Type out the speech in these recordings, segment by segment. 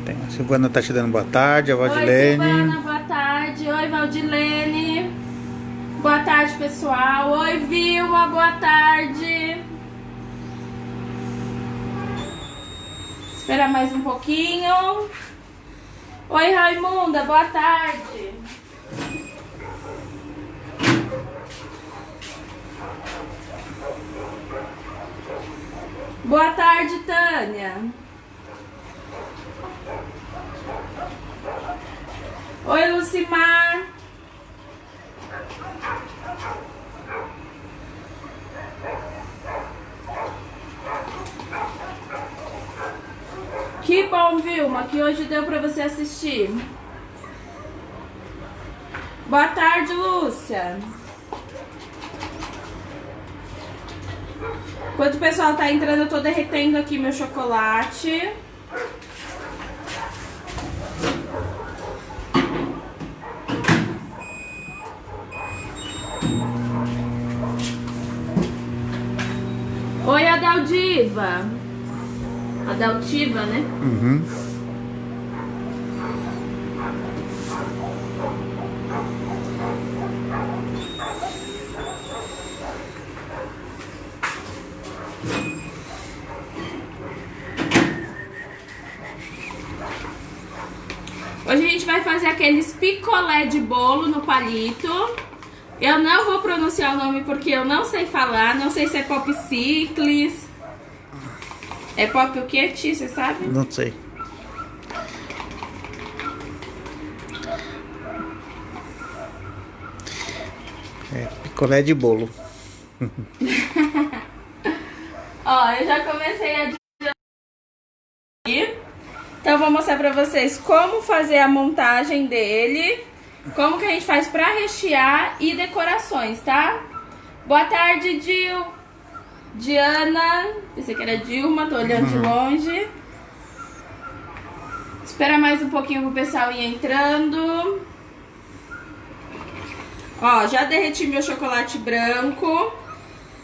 Tem a Silvana tá te dando boa tarde, a Valdilene. Oi, Silvana, boa tarde. Oi, Valdilene. Boa tarde, pessoal. Oi, Vilma, boa tarde. Esperar mais um pouquinho. Oi, Raimunda, boa tarde. Boa tarde, Tânia. Oi, Lucimar. Que bom, Vilma, que hoje deu pra você assistir. Boa tarde, Lúcia. Enquanto o pessoal tá entrando, eu tô derretendo aqui meu chocolate. Oi, Adaldiva. Adaltiva, né? Uhum. Hoje a gente vai fazer aqueles picolé de bolo no palito. Eu não vou pronunciar o nome porque eu não sei falar. Não sei se é popsicles. É pop o quê, Ti? Você sabe? Não sei. É picolé de bolo. Ó, eu já comecei a aqui. Então eu vou mostrar pra vocês como fazer a montagem dele. Como que a gente faz pra rechear e decorações, tá? Boa tarde, Diana. Pensei que era Dilma, tô olhando de longe. Espera mais um pouquinho pro pessoal ir entrando. Ó, já derreti meu chocolate branco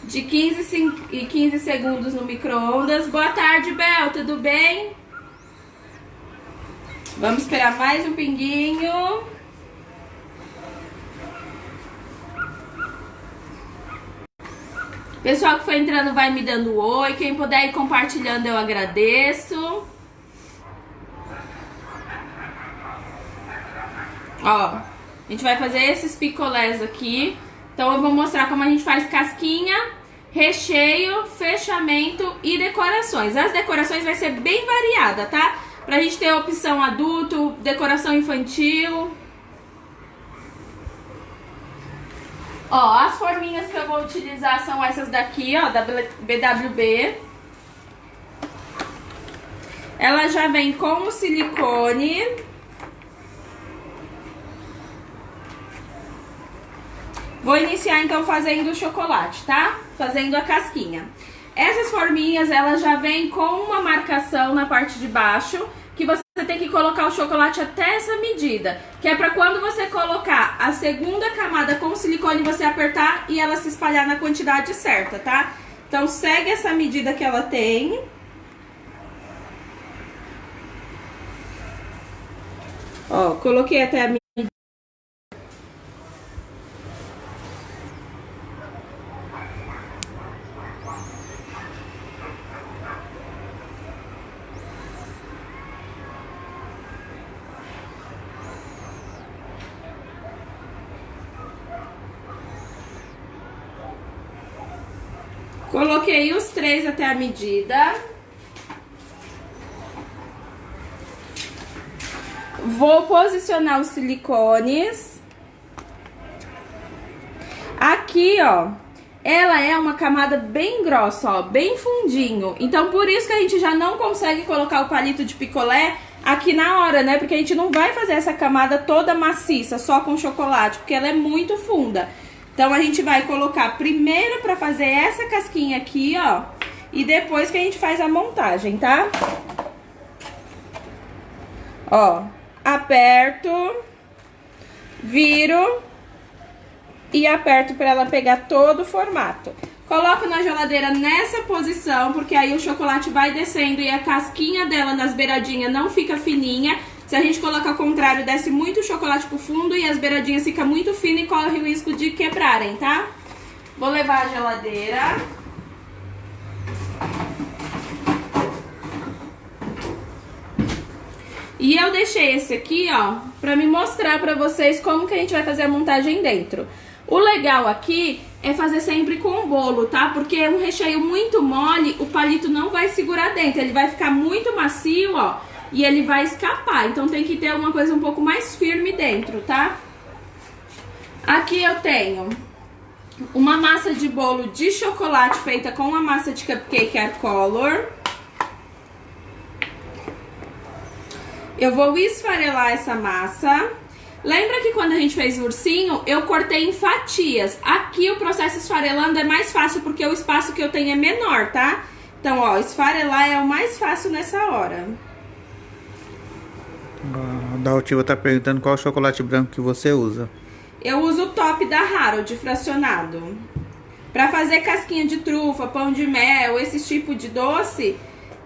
de 15 segundos no micro-ondas. Boa tarde, Bel, tudo bem? Vamos esperar mais um pinguinho. Pessoal que foi entrando vai me dando oi. Quem puder ir compartilhando eu agradeço. Ó, a gente vai fazer esses picolés aqui. Então eu vou mostrar como a gente faz casquinha, recheio, fechamento e decorações. As decorações vai ser bem variada, tá? Pra gente ter opção adulto, decoração infantil. Ó, as forminhas que eu vou utilizar são essas daqui, ó, da BWB. Ela já vem com o silicone. Vou iniciar então fazendo o chocolate, tá? Fazendo a casquinha. Essas forminhas, elas já vêm com uma marcação na parte de baixo, que você tem que colocar o chocolate até essa medida, que é pra quando você colocar a segunda camada com o silicone, você apertar e ela se espalhar na quantidade certa, tá? Então segue essa medida que ela tem. Ó, coloquei até a medida. Coloquei os 3 até a medida. Vou posicionar os silicones. Aqui, ó, ela é uma camada bem grossa, ó, bem fundinho. Então, por isso que a gente já não consegue colocar o palito de picolé aqui na hora, né? Porque a gente não vai fazer essa camada toda maciça, só com chocolate, porque ela é muito funda. Então, a gente vai colocar primeiro pra fazer essa casquinha aqui, ó, e depois que a gente faz a montagem, tá? Ó, aperto, viro e aperto pra ela pegar todo o formato. Coloco na geladeira nessa posição, porque aí o chocolate vai descendo e a casquinha dela nas beiradinhas não fica fininha. Se a gente colocar ao contrário, desce muito o chocolate pro fundo e as beiradinhas ficam muito finas e corre o risco de quebrarem, tá? Vou levar a geladeira. E eu deixei esse aqui, ó, pra me mostrar pra vocês como que a gente vai fazer a montagem dentro. O legal aqui é fazer sempre com o bolo, tá? Porque um recheio muito mole, o palito não vai segurar dentro. Ele vai ficar muito macio, ó, e ele vai escapar. Então tem que ter uma coisa um pouco mais firme dentro, tá? Aqui eu tenho uma massa de bolo de chocolate feita com a massa de cupcake Aircolor. Eu vou esfarelar essa massa. Lembra que quando a gente fez o ursinho, eu cortei em fatias. Aqui o processo esfarelando é mais fácil porque o espaço que eu tenho é menor, tá? Então, ó, esfarelar é o mais fácil nessa hora. A Daltiva tá perguntando qual chocolate branco que você usa. Eu uso o top da Harold, fracionado. Pra fazer casquinha de trufa, pão de mel, esse tipo de doce,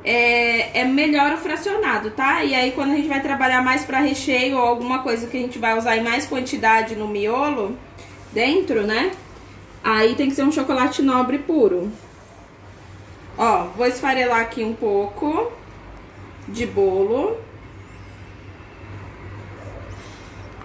é melhor o fracionado, tá? E aí quando a gente vai trabalhar mais pra recheio ou alguma coisa que a gente vai usar em mais quantidade no miolo, dentro, né? Aí tem que ser um chocolate nobre puro. Ó, vou esfarelar aqui um pouco de bolo.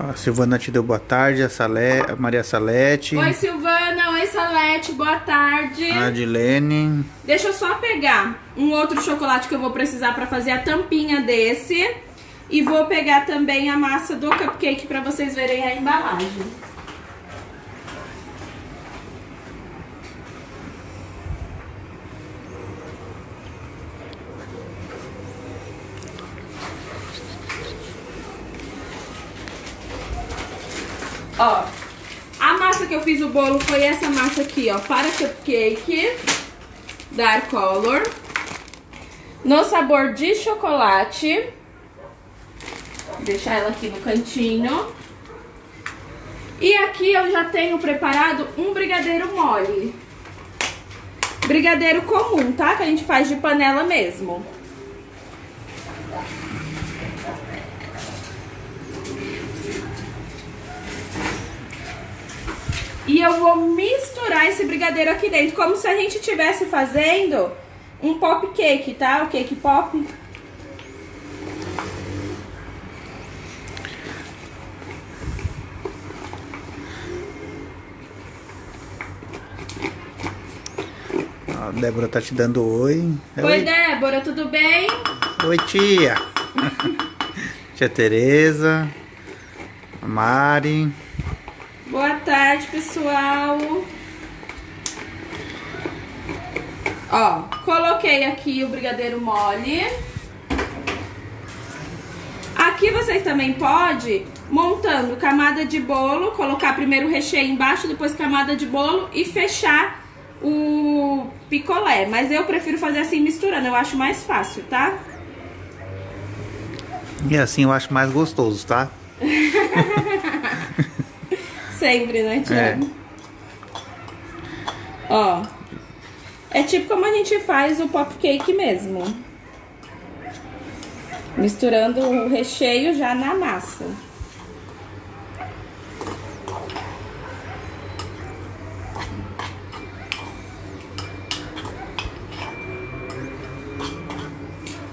A Silvana te deu boa tarde, a Maria Salete. Oi, Silvana. Oi, Salete. Boa tarde. A Adilene. Deixa eu só pegar um outro chocolate que eu vou precisar pra fazer a tampinha desse. E vou pegar também a massa do cupcake pra vocês verem a embalagem. Ó, a massa que eu fiz o bolo foi essa massa aqui, ó, para cupcake da Aircolor, no sabor de chocolate. Vou deixar ela aqui no cantinho. E aqui eu já tenho preparado um brigadeiro mole. Brigadeiro comum, tá? Que a gente faz de panela mesmo. E eu vou misturar esse brigadeiro aqui dentro, como se a gente estivesse fazendo um pop cake, tá? O cake pop. A Débora tá te dando oi. Oi, Débora, tudo bem? Oi, tia. Tia Tereza. A Mari. Boa tarde, pessoal. Ó, coloquei aqui o brigadeiro mole. Aqui vocês também podem, montando camada de bolo, colocar primeiro o recheio embaixo, depois camada de bolo e fechar o picolé. Mas eu prefiro fazer assim misturando, eu acho mais fácil, tá? E assim eu acho mais gostoso, tá? Sempre, né, Tiago? Ó, é tipo como a gente faz o pop cake mesmo. Misturando o recheio já na massa.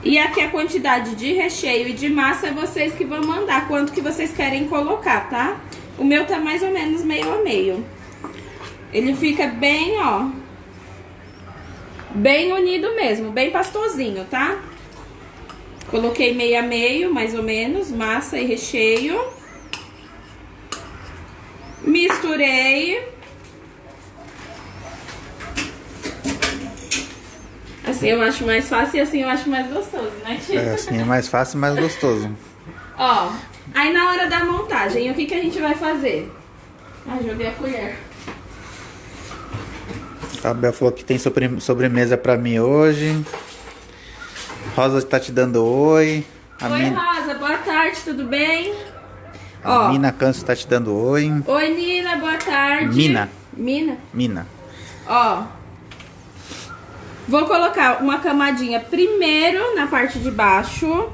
E aqui a quantidade de recheio e de massa é vocês que vão mandar quanto que vocês querem colocar, tá? O meu tá mais ou menos meio a meio. Ele fica bem, ó, bem unido mesmo, bem pastosinho, tá? Coloquei meio a meio, mais ou menos, massa e recheio. Misturei. Assim eu acho mais fácil e assim eu acho mais gostoso, né, tia? Assim é mais fácil e mais gostoso. Ó, aí na hora da montagem, o que a gente vai fazer? Ai, joguei a colher. A Bel falou que tem sobremesa pra mim hoje. Rosa tá te dando oi. Oi, Rosa, boa tarde, tudo bem? A Mina Canso tá te dando oi. Oi, Nina, boa tarde. Mina. Ó, vou colocar uma camadinha primeiro na parte de baixo.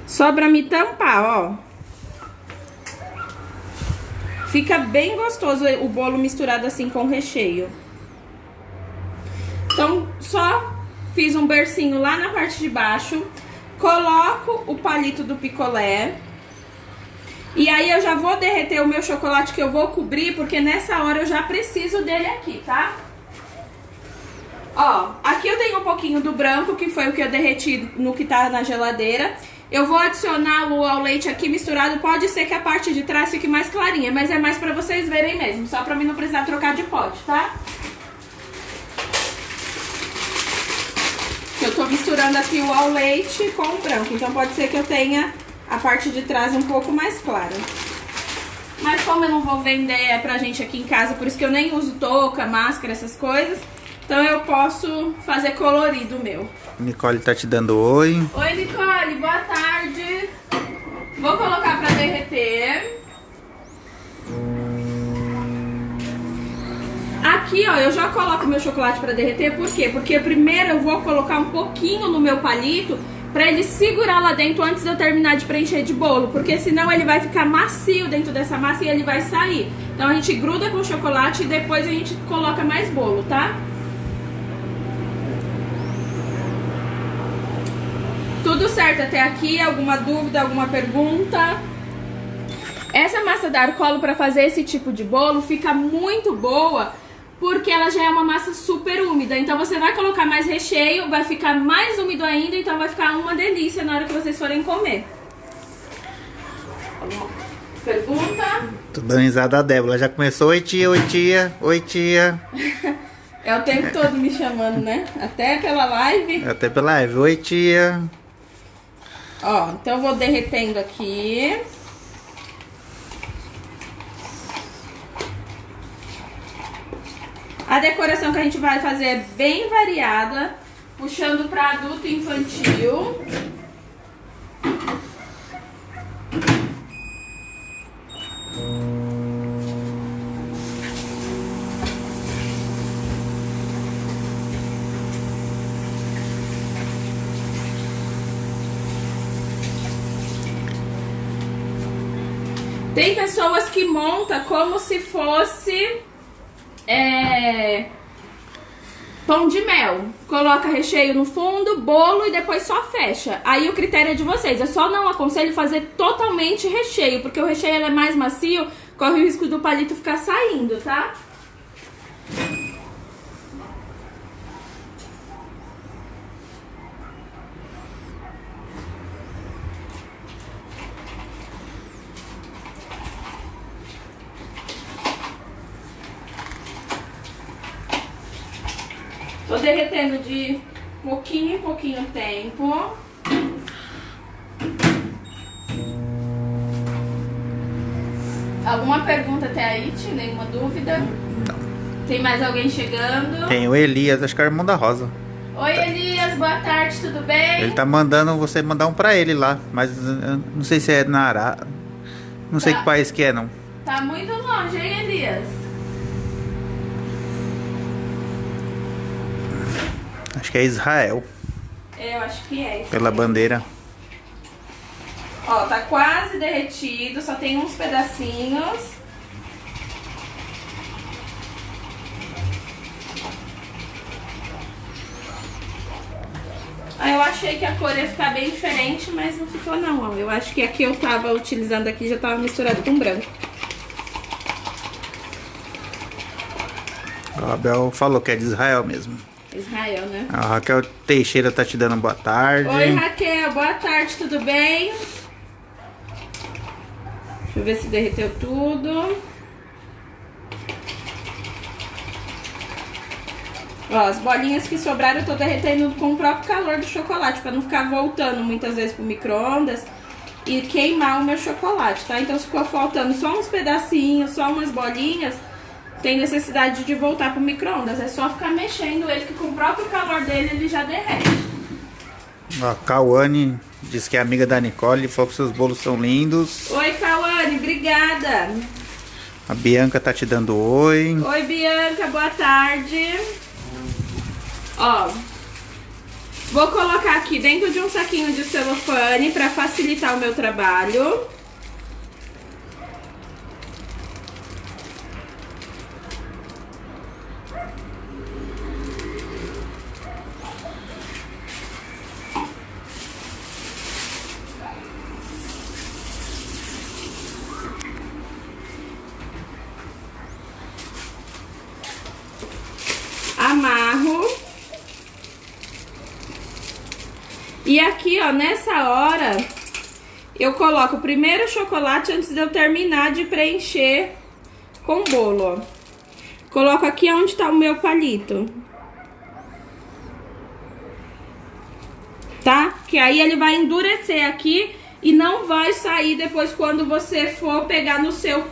Só pra me tampar, ó. Fica bem gostoso o bolo misturado assim com o recheio. Então, só fiz um bercinho lá na parte de baixo. Coloco o palito do picolé. E aí eu já vou derreter o meu chocolate que eu vou cobrir, porque nessa hora eu já preciso dele aqui, tá? Ó, aqui eu tenho um pouquinho do branco, que foi o que eu derreti no que tá na geladeira. Eu vou adicionar o ao leite aqui misturado. Pode ser que a parte de trás fique mais clarinha, mas é mais pra vocês verem mesmo. Só pra mim não precisar trocar de pote, tá? Eu tô misturando aqui o ao leite com o branco. Então pode ser que eu tenha a parte de trás um pouco mais clara. Mas como eu não vou vender pra gente aqui em casa, por isso que eu nem uso touca, máscara, essas coisas, então eu posso fazer colorido o meu. Nicole tá te dando oi. Oi, Nicole, boa tarde. Vou colocar pra derreter. Aqui, ó, eu já coloco meu chocolate pra derreter, por quê? Porque primeiro eu vou colocar um pouquinho no meu palito pra ele segurar lá dentro antes de eu terminar de preencher de bolo, porque senão ele vai ficar macio dentro dessa massa e ele vai sair. Então a gente gruda com o chocolate e depois a gente coloca mais bolo, tá? Tudo certo até aqui? Alguma dúvida, alguma pergunta? Essa massa da Arcolo para fazer esse tipo de bolo fica muito boa, porque ela já é uma massa super úmida. Então você vai colocar mais recheio, vai ficar mais úmido ainda, então vai ficar uma delícia na hora que vocês forem comer. Alguma pergunta? Tô dando risada a Débora. Já começou, oi tia, oi tia, oi tia. É o tempo todo me chamando, né? Até pela live. Até pela live, oi tia. Ó, então eu vou derretendo aqui. A decoração que a gente vai fazer é bem variada, puxando para adulto e infantil. Tem pessoas que montam como se fosse pão de mel. Coloca recheio no fundo, bolo e depois só fecha. Aí o critério é de vocês. Eu só não aconselho fazer totalmente recheio, porque o recheio ele é mais macio, corre o risco do palito ficar saindo, tá? Tô derretendo de pouquinho em pouquinho tempo. Alguma pergunta até aí, Ti? Nenhuma dúvida? Não. Tem mais alguém chegando? Tem o Elias, acho que é o irmão da Rosa. Oi, Elias, boa tarde, tudo bem? Ele tá mandando você mandar um pra ele lá, mas eu não sei se é na Arábia. Não sei que país que é, não. Tá muito longe, hein, Elias? Acho que é Israel, Eu acho que é isso. pela bandeira. Ó, tá quase derretido, só tem uns pedacinhos. Ah, eu achei que a cor ia ficar bem diferente, mas não ficou não, ó. Eu acho que a que eu tava utilizando aqui já tava misturado com branco. O Abel falou que é de Israel mesmo. Israel, né? A Raquel Teixeira tá te dando boa tarde. Oi, Raquel, boa tarde, tudo bem? Deixa eu ver se derreteu tudo. Ó, as bolinhas que sobraram eu tô derretendo com o próprio calor do chocolate, pra não ficar voltando muitas vezes pro micro-ondas e queimar o meu chocolate, tá? Então se ficou faltando só uns pedacinhos, só umas bolinhas, tem necessidade de voltar pro micro-ondas. É só ficar mexendo ele, que com o próprio calor dele ele já derrete. Ó, a Cauane diz que é amiga da Nicole e falou que seus bolos são lindos. Oi, Cauane, obrigada. A Bianca tá te dando oi. Oi, Bianca, boa tarde. Ó, vou colocar aqui dentro de um saquinho de celofane para facilitar o meu trabalho. Amarro. E aqui, ó, nessa hora, eu coloco o primeiro chocolate antes de eu terminar de preencher com o bolo, ó. Coloco aqui onde tá o meu palito. Tá? Que aí ele vai endurecer aqui e não vai sair depois quando você for pegar no seu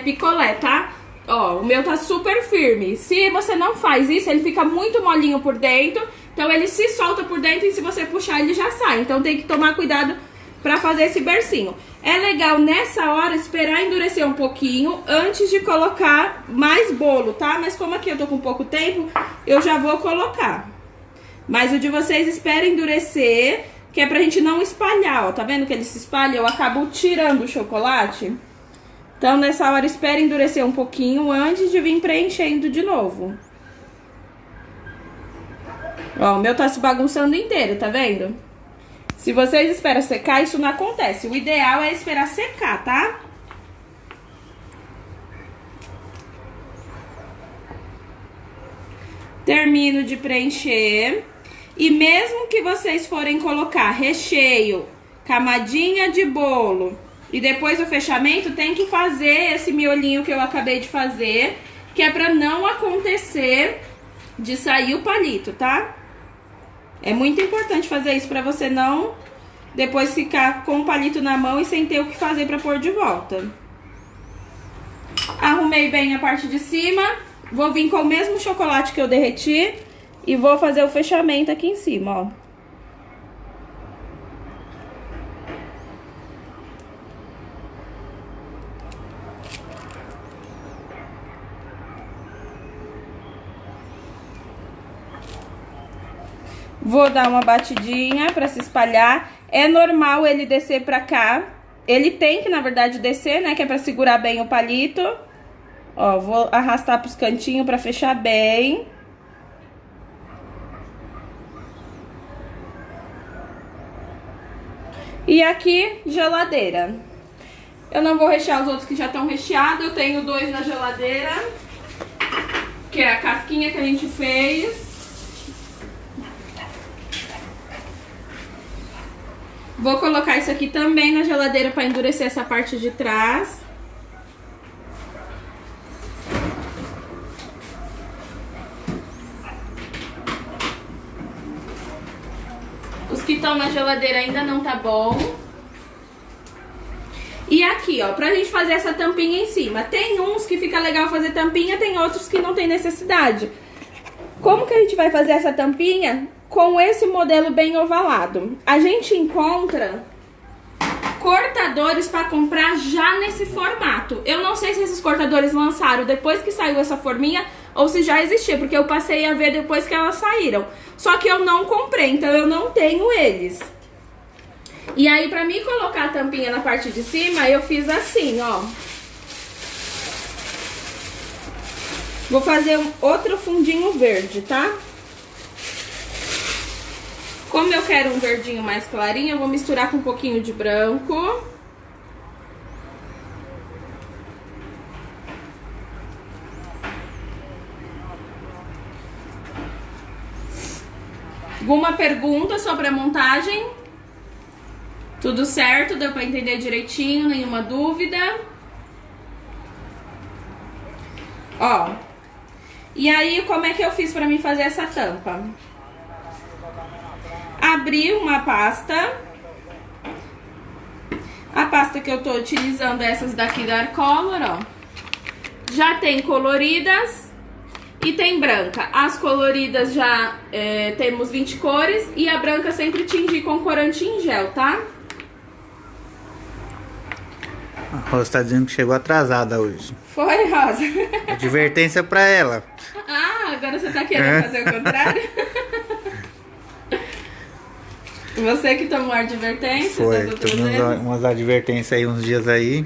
picolé, tá? Ó, o meu tá super firme. Se você não faz isso, ele fica muito molinho por dentro. Então ele se solta por dentro e se você puxar ele já sai. Então tem que tomar cuidado pra fazer esse bercinho. É legal nessa hora esperar endurecer um pouquinho antes de colocar mais bolo, tá? Mas como aqui eu tô com pouco tempo, eu já vou colocar. Mas o de vocês espera endurecer, que é pra gente não espalhar, ó. Tá vendo que ele se espalha? Eu acabo tirando o chocolate. Então nessa hora espera endurecer um pouquinho antes de vir preenchendo de novo. Ó, o meu tá se bagunçando inteiro, tá vendo? Se vocês esperam secar, isso não acontece. O ideal é esperar secar, tá? Termino de preencher. E mesmo que vocês forem colocar recheio, camadinha de bolo e depois o fechamento, tem que fazer esse miolinho que eu acabei de fazer, que é pra não acontecer de sair o palito, tá? É muito importante fazer isso pra você não depois ficar com o palito na mão e sem ter o que fazer pra pôr de volta. Arrumei bem a parte de cima. Vou vir com o mesmo chocolate que eu derreti e vou fazer o fechamento aqui em cima, ó. Vou dar uma batidinha pra se espalhar. É normal ele descer pra cá. Ele tem que, na verdade, descer, né? Que é pra segurar bem o palito. Ó, vou arrastar pros cantinhos pra fechar bem. E aqui, geladeira. Eu não vou rechear os outros que já estão recheados. Eu tenho 2 na geladeira, que é a casquinha que a gente fez. Vou colocar isso aqui também na geladeira para endurecer essa parte de trás. Os que estão na geladeira ainda não tá bom. E aqui, ó, pra gente fazer essa tampinha em cima. Tem uns que fica legal fazer tampinha, tem outros que não tem necessidade. Como que a gente vai fazer essa tampinha? Com esse modelo bem ovalado. A gente encontra cortadores para comprar já nesse formato. Eu não sei se esses cortadores lançaram depois que saiu essa forminha ou se já existia, porque eu passei a ver depois que elas saíram. Só que eu não comprei, então eu não tenho eles. E aí, pra mim colocar a tampinha na parte de cima, eu fiz assim, ó. Vou fazer outro fundinho verde, tá? Como eu quero um verdinho mais clarinho, eu vou misturar com um pouquinho de branco. Alguma pergunta sobre a montagem? Tudo certo? Deu pra entender direitinho? Nenhuma dúvida? Ó. E aí, como é que eu fiz pra mim fazer essa tampa? Abri uma pasta. A pasta que eu tô utilizando é essas daqui da Arcolor, ó. Já tem coloridas e tem branca. As coloridas já temos 20 cores e a branca sempre tingi com corante em gel, tá? A Rosa tá dizendo que chegou atrasada hoje. Foi, Rosa? Advertência pra ela. Ah, agora você tá querendo fazer o contrário? Você que tomou a advertência? Foi, tomei umas advertências aí uns dias aí.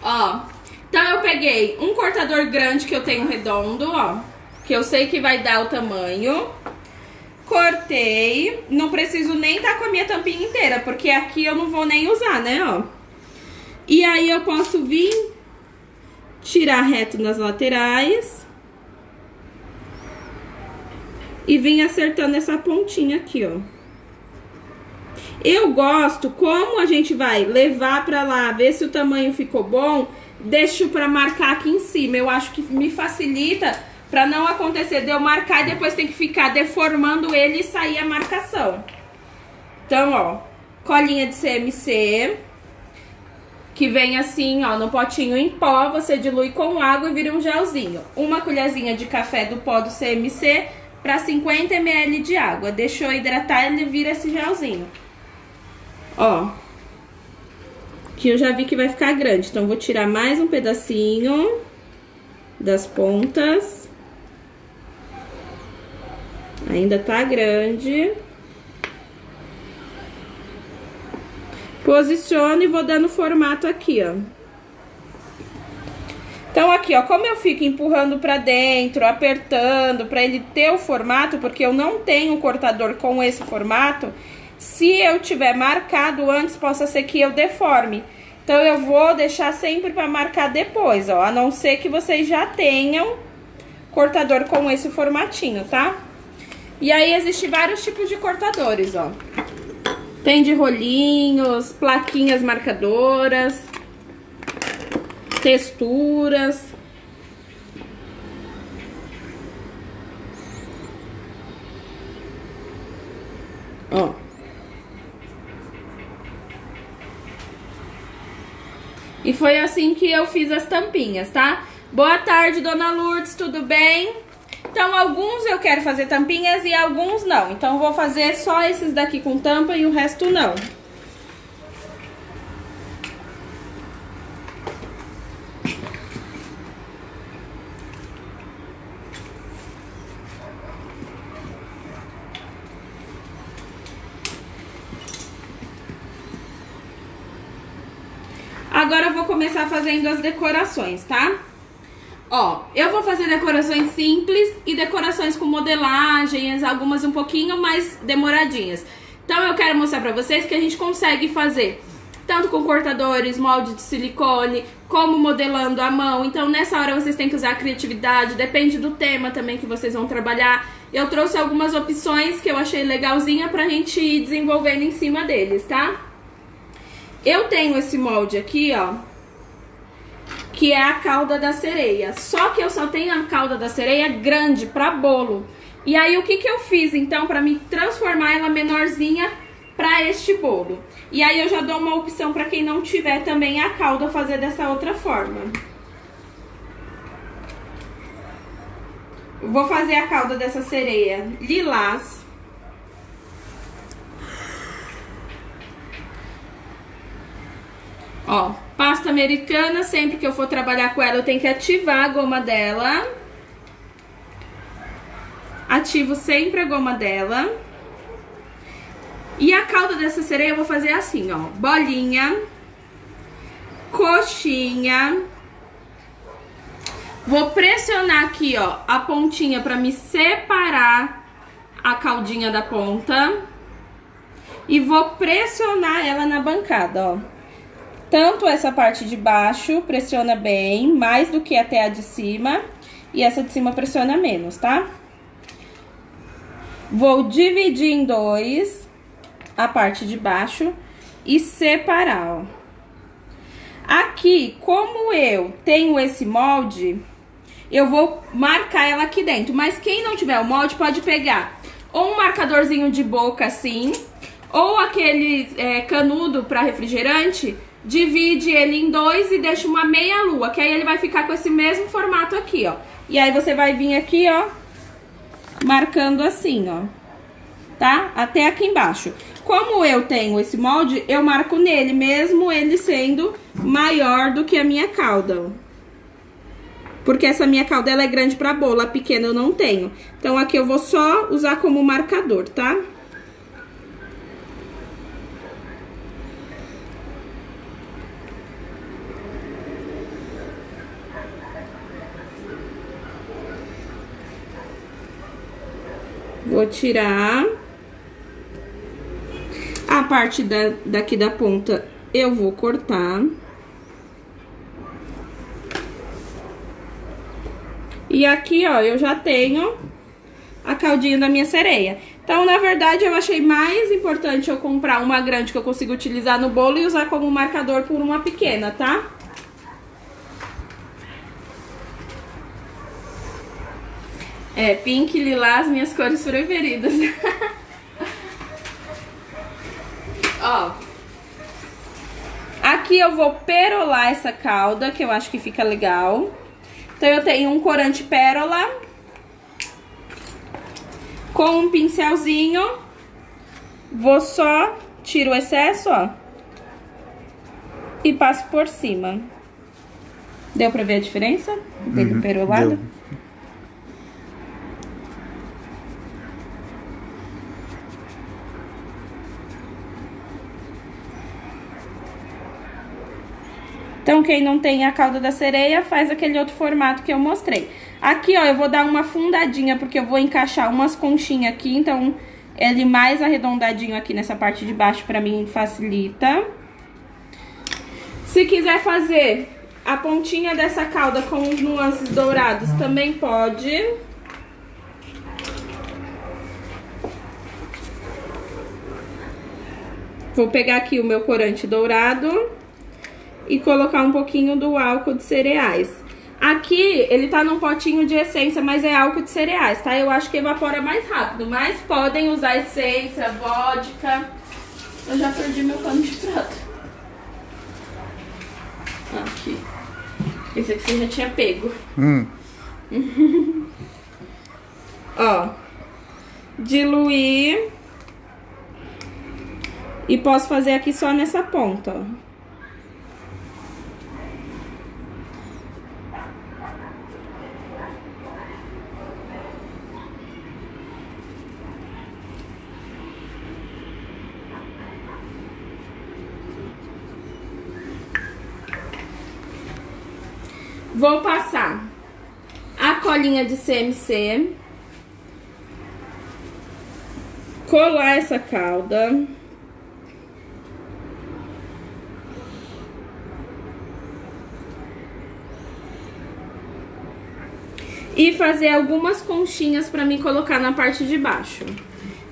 Ó, então eu peguei um cortador grande que eu tenho redondo, ó, que eu sei que vai dar o tamanho. Cortei, não preciso nem tá com a minha tampinha inteira, porque aqui eu não vou nem usar, né, ó. E aí eu posso vir, tirar reto nas laterais e vir acertando essa pontinha aqui, ó. Eu gosto, como a gente vai levar pra lá, ver se o tamanho ficou bom, deixo pra marcar aqui em cima. Eu acho que me facilita pra não acontecer de eu marcar e depois tem que ficar deformando ele e sair a marcação. Então, ó, colinha de CMC, que vem assim, ó, no potinho em pó, você dilui com água e vira um gelzinho. Uma colherzinha de café do pó do CMC pra 50 ml de água. Deixou hidratar, ele vira esse gelzinho. Ó, que eu já vi que vai ficar grande, então vou tirar mais um pedacinho das pontas. Ainda tá grande. Posiciono e vou dando formato aqui, ó. Então aqui, ó, como eu fico empurrando pra dentro, apertando pra ele ter o formato, porque eu não tenho cortador com esse formato, se eu tiver marcado antes, possa ser que eu deforme. Então, eu vou deixar sempre para marcar depois, ó. A não ser que vocês já tenham cortador com esse formatinho, tá? E aí, existem vários tipos de cortadores, ó. Tem de rolinhos, plaquinhas marcadoras, texturas. Ó. E foi assim que eu fiz as tampinhas, tá? Boa tarde, Dona Lourdes, tudo bem? Então, alguns eu quero fazer tampinhas e alguns não. Então, eu vou fazer só esses daqui com tampa e o resto não. Agora eu vou começar fazendo as decorações, tá? Ó, eu vou fazer decorações simples e decorações com modelagens, algumas um pouquinho mais demoradinhas. Então eu quero mostrar pra vocês que a gente consegue fazer tanto com cortadores, molde de silicone, como modelando à mão. Então nessa hora vocês têm que usar a criatividade, depende do tema também que vocês vão trabalhar. Eu trouxe algumas opções que eu achei legalzinha pra gente ir desenvolvendo em cima deles, tá? Eu tenho esse molde aqui, ó, que é a cauda da sereia. Só que eu só tenho a cauda da sereia grande pra bolo. E aí, o que que eu fiz, então, pra me transformar ela menorzinha pra este bolo? E aí, eu já dou uma opção pra quem não tiver também a cauda fazer dessa outra forma. Vou fazer a cauda dessa sereia lilás. Ó, pasta americana, sempre que eu for trabalhar com ela, eu tenho que ativar a goma dela. Ativo sempre a goma dela. E a cauda dessa sereia eu vou fazer assim, ó. Bolinha, coxinha. Vou pressionar aqui, ó, a pontinha pra me separar a caudinha da ponta. E vou pressionar ela na bancada, ó. Tanto essa parte de baixo pressiona bem, mais do que até a de cima. E essa de cima pressiona menos, tá? Vou dividir em dois a parte de baixo e separar, ó. Aqui, como eu tenho esse molde, eu vou marcar ela aqui dentro. Mas quem não tiver o molde pode pegar ou um marcadorzinho de boca assim, ou aquele canudo para refrigerante, divide ele em dois e deixa uma meia lua, que aí ele vai ficar com esse mesmo formato aqui, ó. E aí você vai vir aqui, ó, marcando assim, ó, tá? Até aqui embaixo. Como eu tenho esse molde, eu marco nele, mesmo ele sendo maior do que a minha cauda, ó. Porque essa minha cauda, ela é grande pra bolo, a pequena eu não tenho. Então, aqui eu vou só usar como marcador, tá? Vou tirar a parte daqui da ponta, eu vou cortar. E aqui, ó, eu já tenho a caudinha da minha sereia. Então, na verdade, eu achei mais importante eu comprar uma grande que eu consigo utilizar no bolo e usar como marcador por uma pequena, tá? Pink e lilás, minhas cores preferidas. Ó. Aqui eu vou perolar essa cauda, que eu acho que fica legal. Então, eu tenho um corante pérola com um pincelzinho. Vou só, tiro o excesso, ó, e passo por cima. Deu pra ver a diferença dele perolado? Deu. Então, quem não tem a cauda da sereia, faz aquele outro formato que eu mostrei. Aqui, ó, eu vou dar uma fundadinha, porque eu vou encaixar umas conchinhas aqui, então, ele mais arredondadinho aqui nessa parte de baixo, pra mim, facilita. Se quiser fazer a pontinha dessa cauda com os nuances dourados, também pode. Vou pegar aqui o meu corante dourado e colocar um pouquinho do álcool de cereais. Aqui, ele tá num potinho de essência, mas é álcool de cereais, tá? Eu acho que evapora mais rápido, mas podem usar essência, vodka. Eu já perdi meu pano de prato. Aqui. Esse aqui você já tinha pego. Ó. Diluir. E posso fazer aqui só nessa ponta, ó. Vou passar a colinha de CMC, colar essa cauda, e fazer algumas conchinhas pra mim colocar na parte de baixo.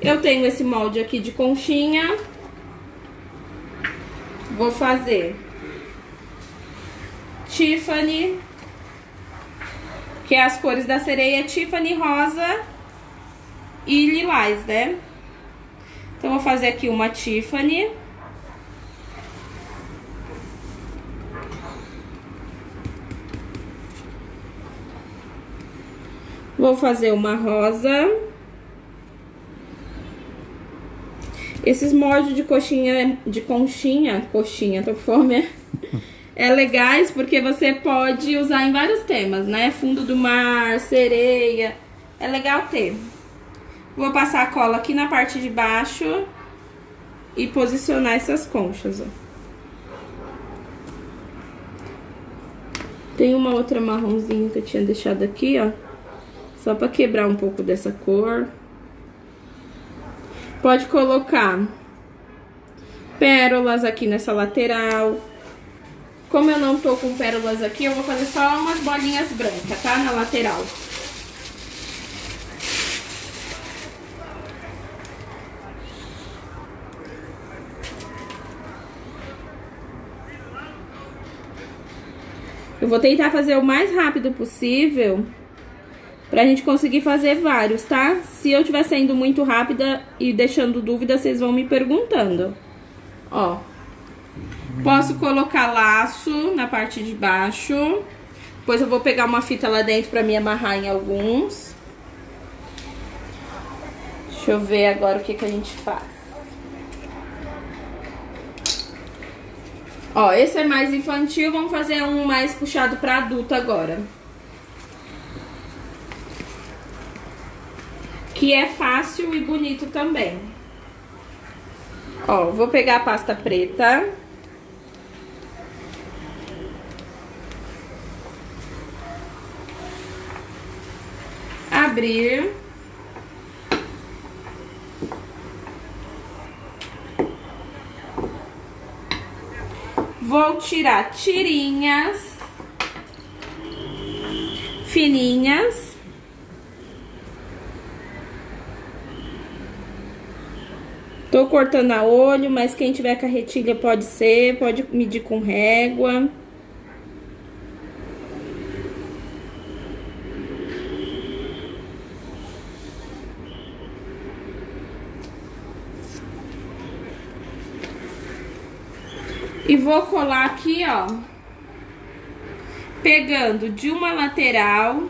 Eu tenho esse molde aqui de conchinha, vou fazer Tiffany, que é as cores da sereia, Tiffany, rosa e lilás, né? Então, vou fazer aqui uma Tiffany. Vou fazer uma rosa. Esses moldes de conchinha, tô com fome, é legais porque você pode usar em vários temas, né? Fundo do mar, sereia, é legal ter. Vou passar a cola aqui na parte de baixo e posicionar essas conchas, ó. Tem uma outra marronzinha que eu tinha deixado aqui, ó, só pra quebrar um pouco dessa cor. Pode colocar pérolas aqui nessa lateral. Como eu não tô com pérolas aqui, eu vou fazer só umas bolinhas brancas, tá? Na lateral. Eu vou tentar fazer o mais rápido possível pra gente conseguir fazer vários, tá? Se eu estiver sendo muito rápida e deixando dúvida, vocês vão me perguntando. Ó. Posso colocar laço na parte de baixo. Depois eu vou pegar uma fita lá dentro pra me amarrar em alguns. Deixa eu ver agora o que que a gente faz. Ó, esse é mais infantil, vamos fazer um mais puxado pra adulto agora. Que é fácil e bonito também. Ó, vou pegar a pasta preta. Abrir. Vou tirar tirinhas fininhas. Tô cortando a olho, mas quem tiver carretilha pode ser, pode medir com régua. E vou colar aqui, ó, pegando de uma lateral,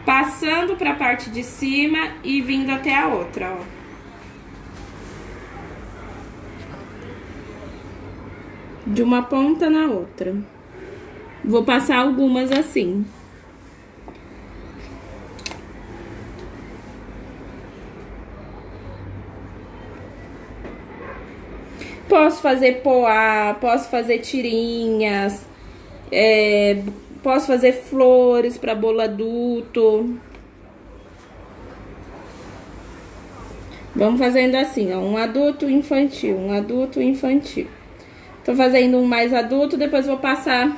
passando pra parte de cima e vindo até a outra, ó. De uma ponta na outra. Vou passar algumas assim. Posso fazer poá, posso fazer tirinhas, posso fazer flores para bolo adulto. Vamos fazendo assim, ó, um adulto infantil, um adulto infantil. Tô fazendo um mais adulto, depois vou passar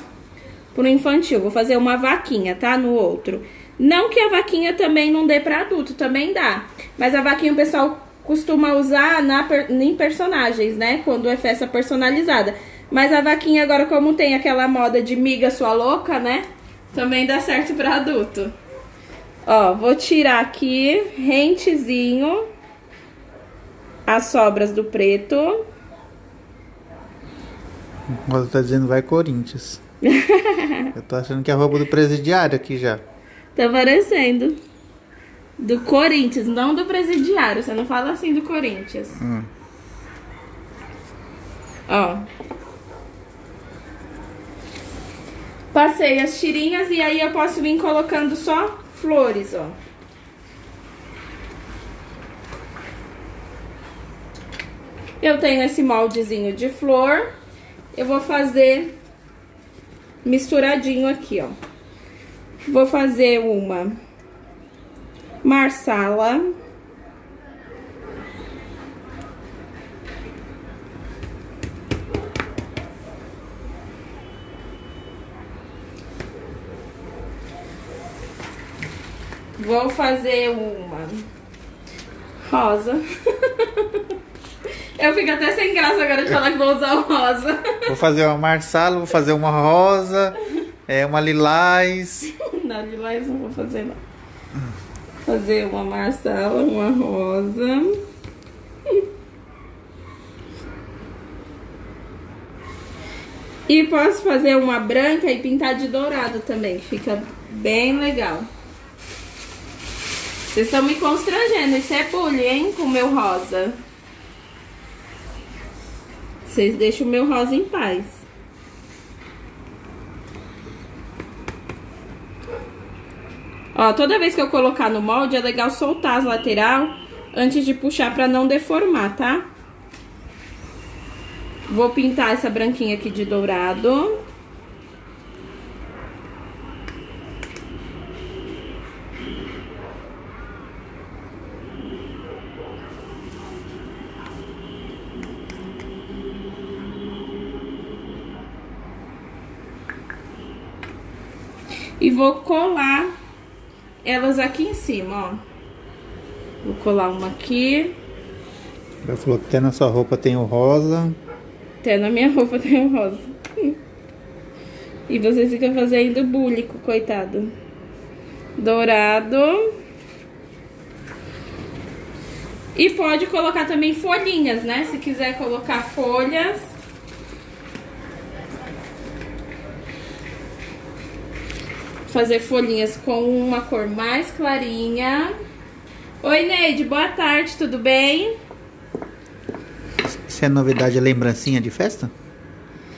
pro infantil. Vou fazer uma vaquinha, tá? No outro. Não que a vaquinha também não dê para adulto, também dá. Mas a vaquinha o pessoal costuma usar em personagens, né? Quando é festa personalizada. Mas a vaquinha agora, como tem aquela moda de miga sua louca, né? Também dá certo pra adulto. Ó, vou tirar aqui, rentezinho, as sobras do preto. Você tá dizendo vai Corinthians. Eu tô achando que é a roupa do presidiário aqui já. Tá parecendo. Do Corinthians, não do presidiário. Você não fala assim do Corinthians. Ó. Passei as tirinhas e aí eu posso vir colocando só flores, ó. Eu tenho esse moldezinho de flor. Eu vou fazer misturadinho aqui, ó. Vou fazer uma marsala. Vou fazer uma rosa. Eu fico até sem graça agora de falar que vou usar o rosa. Vou fazer uma marsala, vou fazer uma rosa, uma lilás. Não, lilás não vou fazer não. Fazer uma marsala, uma rosa. E posso fazer uma branca e pintar de dourado também, que fica bem legal. Vocês estão me constrangendo, isso é bullying, hein, com o meu rosa. Vocês deixam o meu rosa em paz. Ó, toda vez que eu colocar no molde, é legal soltar as lateral antes de puxar pra não deformar, tá? Vou pintar essa branquinha aqui de dourado. E vou colar elas aqui em cima, ó. Vou colar uma aqui. Ela falou que até na sua roupa tem o rosa. Até na minha roupa tem o rosa. E você fica fazendo búlico, coitado. Dourado. E pode colocar também folhinhas, né? Se quiser colocar folhas. Fazer folhinhas com uma cor mais clarinha. Oi, Neide, boa tarde, tudo bem? Se é novidade, é lembrancinha de festa?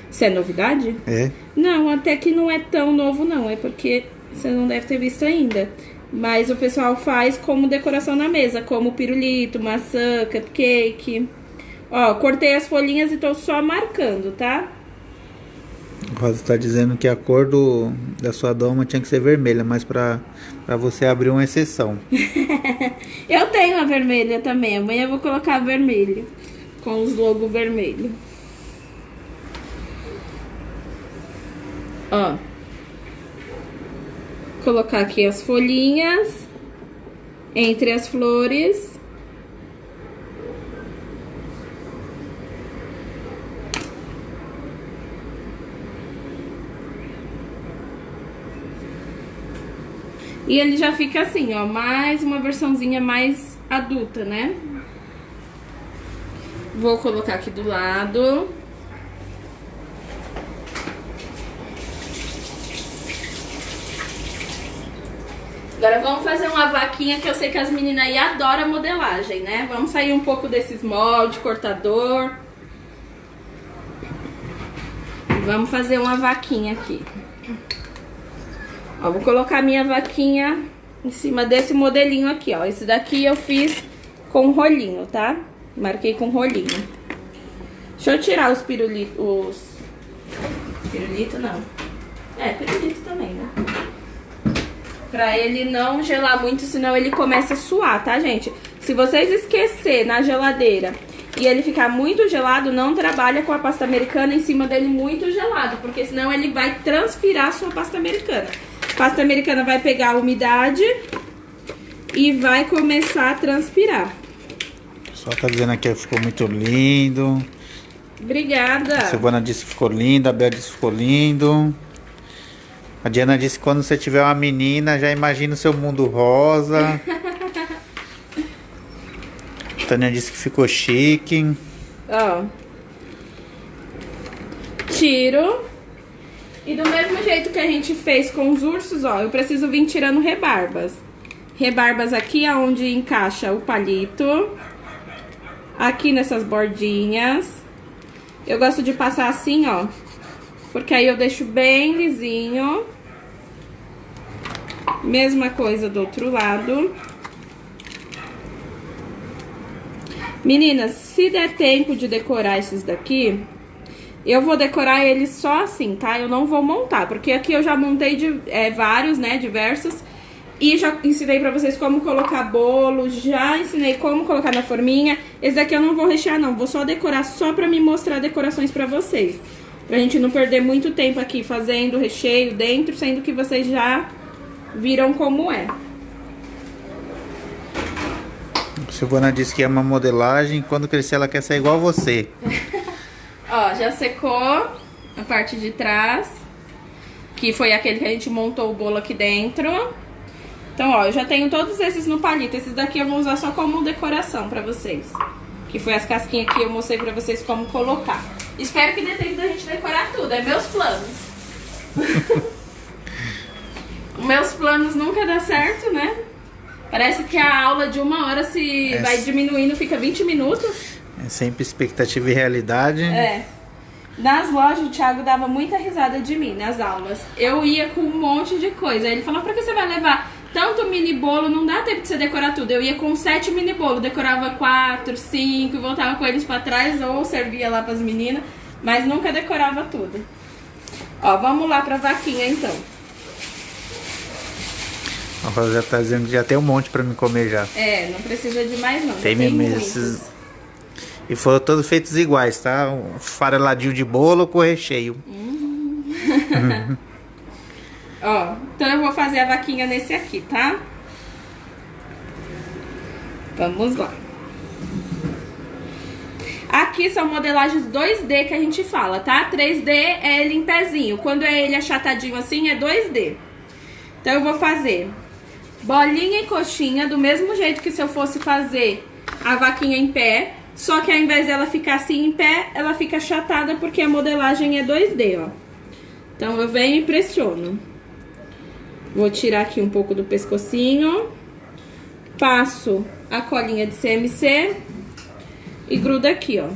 Se é novidade? É. Não, até que não é tão novo não, é porque você não deve ter visto ainda. Mas o pessoal faz como decoração na mesa, como pirulito, maçã, cupcake. Ó, cortei as folhinhas e tô só marcando, tá? Rosa tá dizendo que a cor da sua doma tinha que ser vermelha, mas pra você abrir uma exceção. Eu tenho a vermelha também, amanhã eu vou colocar a vermelha, com os logos vermelhos. Ó. Colocar aqui as folhinhas entre as flores. E ele já fica assim, ó, mais uma versãozinha mais adulta, né? Vou colocar aqui do lado. Agora vamos fazer uma vaquinha que eu sei que as meninas aí adoram modelagem, né? Vamos sair um pouco desses moldes, cortador. Vamos fazer uma vaquinha aqui. Ó, vou colocar minha vaquinha em cima desse modelinho aqui, ó. Esse daqui eu fiz com rolinho, tá? Marquei com rolinho. Deixa eu tirar os pirulitos. Pirulito não. É, pirulito também, né? Pra ele não gelar muito, senão ele começa a suar, tá, gente? Se vocês esquecer na geladeira e ele ficar muito gelado, não trabalha com a pasta americana em cima dele muito gelado, porque senão ele vai transpirar a sua pasta americana. A pasta americana vai pegar a umidade e vai começar a transpirar. O pessoal tá dizendo aqui que ficou muito lindo. Obrigada. A Silvana disse que ficou lindo, a Bel disse que ficou lindo. A Diana disse que quando você tiver uma menina, já imagina o seu mundo rosa. A Tânia disse que ficou chique. Ó. Tiro. E do mesmo jeito que a gente fez com os ursos, ó, eu preciso vir tirando rebarbas. Rebarbas aqui aonde encaixa o palito. Aqui nessas bordinhas. Eu gosto de passar assim, ó. Porque aí eu deixo bem lisinho. Mesma coisa do outro lado. Meninas, se der tempo de decorar esses daqui, eu vou decorar eles só assim, tá? Eu não vou montar, porque aqui eu já montei vários, né, diversos. E já ensinei pra vocês como colocar bolo, já ensinei como colocar na forminha. Esse daqui eu não vou rechear não, vou só decorar só pra me mostrar decorações pra vocês. Pra gente não perder muito tempo aqui fazendo recheio dentro, sendo que vocês já viram como é. A Silvana disse que ama modelagem, quando crescer ela quer ser igual a você. Ó, já secou a parte de trás, que foi aquele que a gente montou o bolo aqui dentro. Então, ó, eu já tenho todos esses no palito. Esses daqui eu vou usar só como decoração pra vocês. Que foi as casquinhas que eu mostrei pra vocês como colocar. Espero que dê tempo da gente decorar tudo, é meus planos. Meus planos nunca dá certo, né? Parece que a aula de 1 hora vai diminuindo, fica 20 minutos. É sempre expectativa e realidade. É. Nas lojas, o Thiago dava muita risada de mim, nas aulas. Eu ia com um monte de coisa. Ele falou, pra que você vai levar tanto mini bolo? Não dá tempo de você decorar tudo. Eu ia com 7 mini bolos, decorava 4, 5, e voltava com eles pra trás, ou servia lá pras meninas, mas nunca decorava tudo. Ó, vamos lá pra vaquinha, então. A Rosa já tá dizendo que já tem um monte pra me comer já. É, não precisa de mais não. Tem mesmo esses. E foram todos feitos iguais, tá? Um fareladinho de bolo com recheio. Ó, então eu vou fazer a vaquinha nesse aqui, tá? Vamos lá. Aqui são modelagens 2D que a gente fala, tá? 3D é ele em pezinho. Quando é ele achatadinho assim, é 2D. Então eu vou fazer bolinha e coxinha do mesmo jeito que se eu fosse fazer a vaquinha em pé. Só que ao invés dela ficar assim em pé, ela fica achatada porque a modelagem é 2D, ó. Então eu venho e pressiono. Vou tirar aqui um pouco do pescocinho. Passo a colinha de CMC e gruda aqui, ó.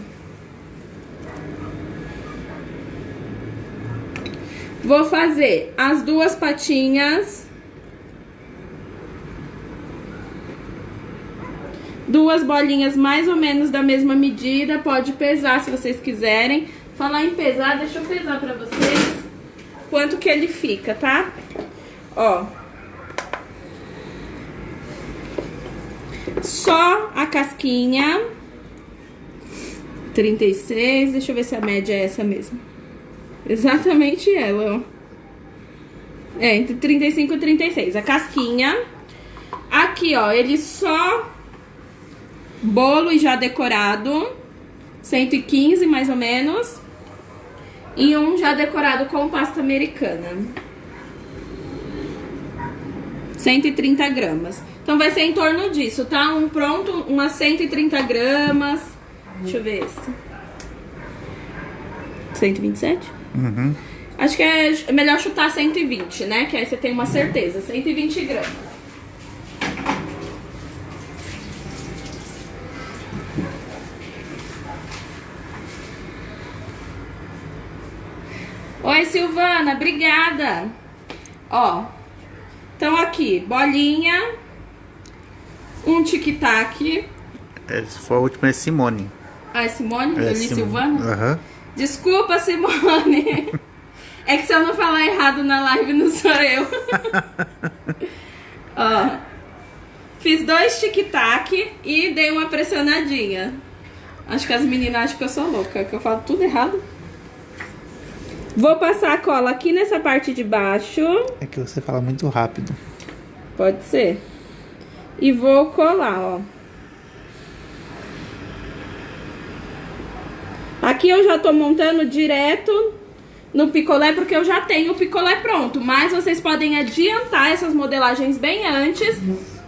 Vou fazer as duas patinhas. Duas bolinhas mais ou menos da mesma medida. Pode pesar se vocês quiserem. Falar em pesar, deixa eu pesar pra vocês quanto que ele fica, tá? Ó. Só a casquinha. 36. Deixa eu ver se a média é essa mesmo. Exatamente ela, ó. É, entre 35 e 36. A casquinha. Aqui, ó, ele só... Bolo e já decorado, 115 mais ou menos. E um já decorado com pasta americana, 130 gramas. Então vai ser em torno disso, tá? Um pronto, umas 130 gramas. Deixa eu ver esse. 127? Uhum. Acho que é melhor chutar 120, né? Que aí você tem uma certeza. 120 gramas. Oi, Silvana, obrigada. Ó, então aqui, bolinha, um tic-tac. Esse foi o último, é Simone. Ah, é Simone? Eu li Simone. Silvana? Uhum. Desculpa, Simone. É que se eu não falar errado na live, não sou eu. Ó, fiz 2 tic-tac e dei uma pressionadinha. Acho que as meninas acham que eu sou louca, que eu falo tudo errado. Vou passar a cola aqui nessa parte de baixo. É que você fala muito rápido. Pode ser. E vou colar, ó. Aqui eu já tô montando direto no picolé, porque eu já tenho o picolé pronto. Mas vocês podem adiantar essas modelagens bem antes,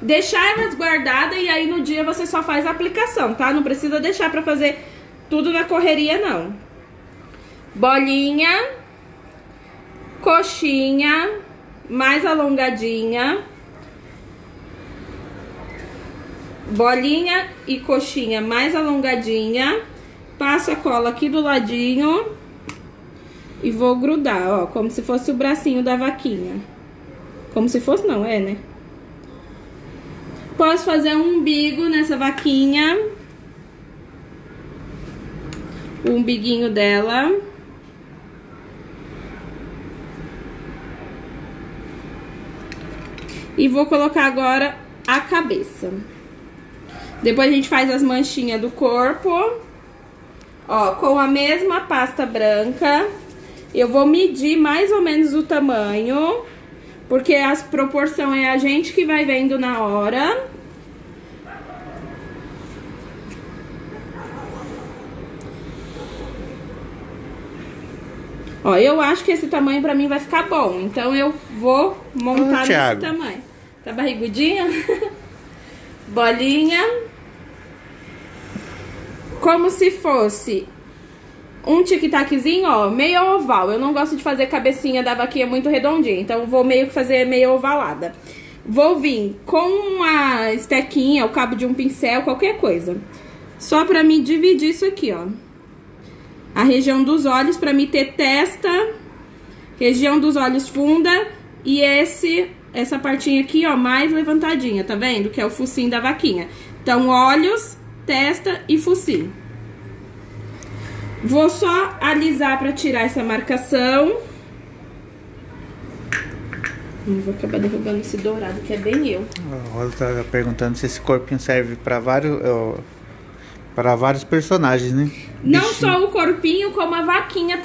deixar elas guardadas e aí no dia você só faz a aplicação, tá? Não precisa deixar pra fazer tudo na correria, não. Bolinha, coxinha, mais alongadinha. Bolinha e coxinha mais alongadinha. Passo a cola aqui do ladinho e vou grudar, ó, como se fosse o bracinho da vaquinha. Como se fosse, não, é, né? Posso fazer um umbigo nessa vaquinha. O umbiguinho dela. E vou colocar agora a cabeça. Depois a gente faz as manchinhas do corpo. Ó, com a mesma pasta branca. Eu vou medir mais ou menos o tamanho. Porque as proporções é a gente que vai vendo na hora. Ó, eu acho que esse tamanho pra mim vai ficar bom. Então eu vou montar nesse tamanho. Tá barrigudinha? Bolinha. Como se fosse um tic-taczinho, ó, meio oval. Eu não gosto de fazer cabecinha da vaquinha muito redondinha. Então eu vou meio que fazer meio ovalada. Vou vir com a estequinha, o cabo de um pincel, qualquer coisa. Só pra me dividir isso aqui, ó. A região dos olhos pra me ter testa, região dos olhos funda e essa partinha aqui, ó, mais levantadinha, tá vendo? Que é o focinho da vaquinha. Então, olhos, testa e focinho. Vou só alisar pra tirar essa marcação. Vou acabar derrubando esse dourado, que é bem eu. A Rosa tá perguntando se esse corpinho serve pra vários personagens, né? Não Bichinho. só o corpinho, como a vaquinha,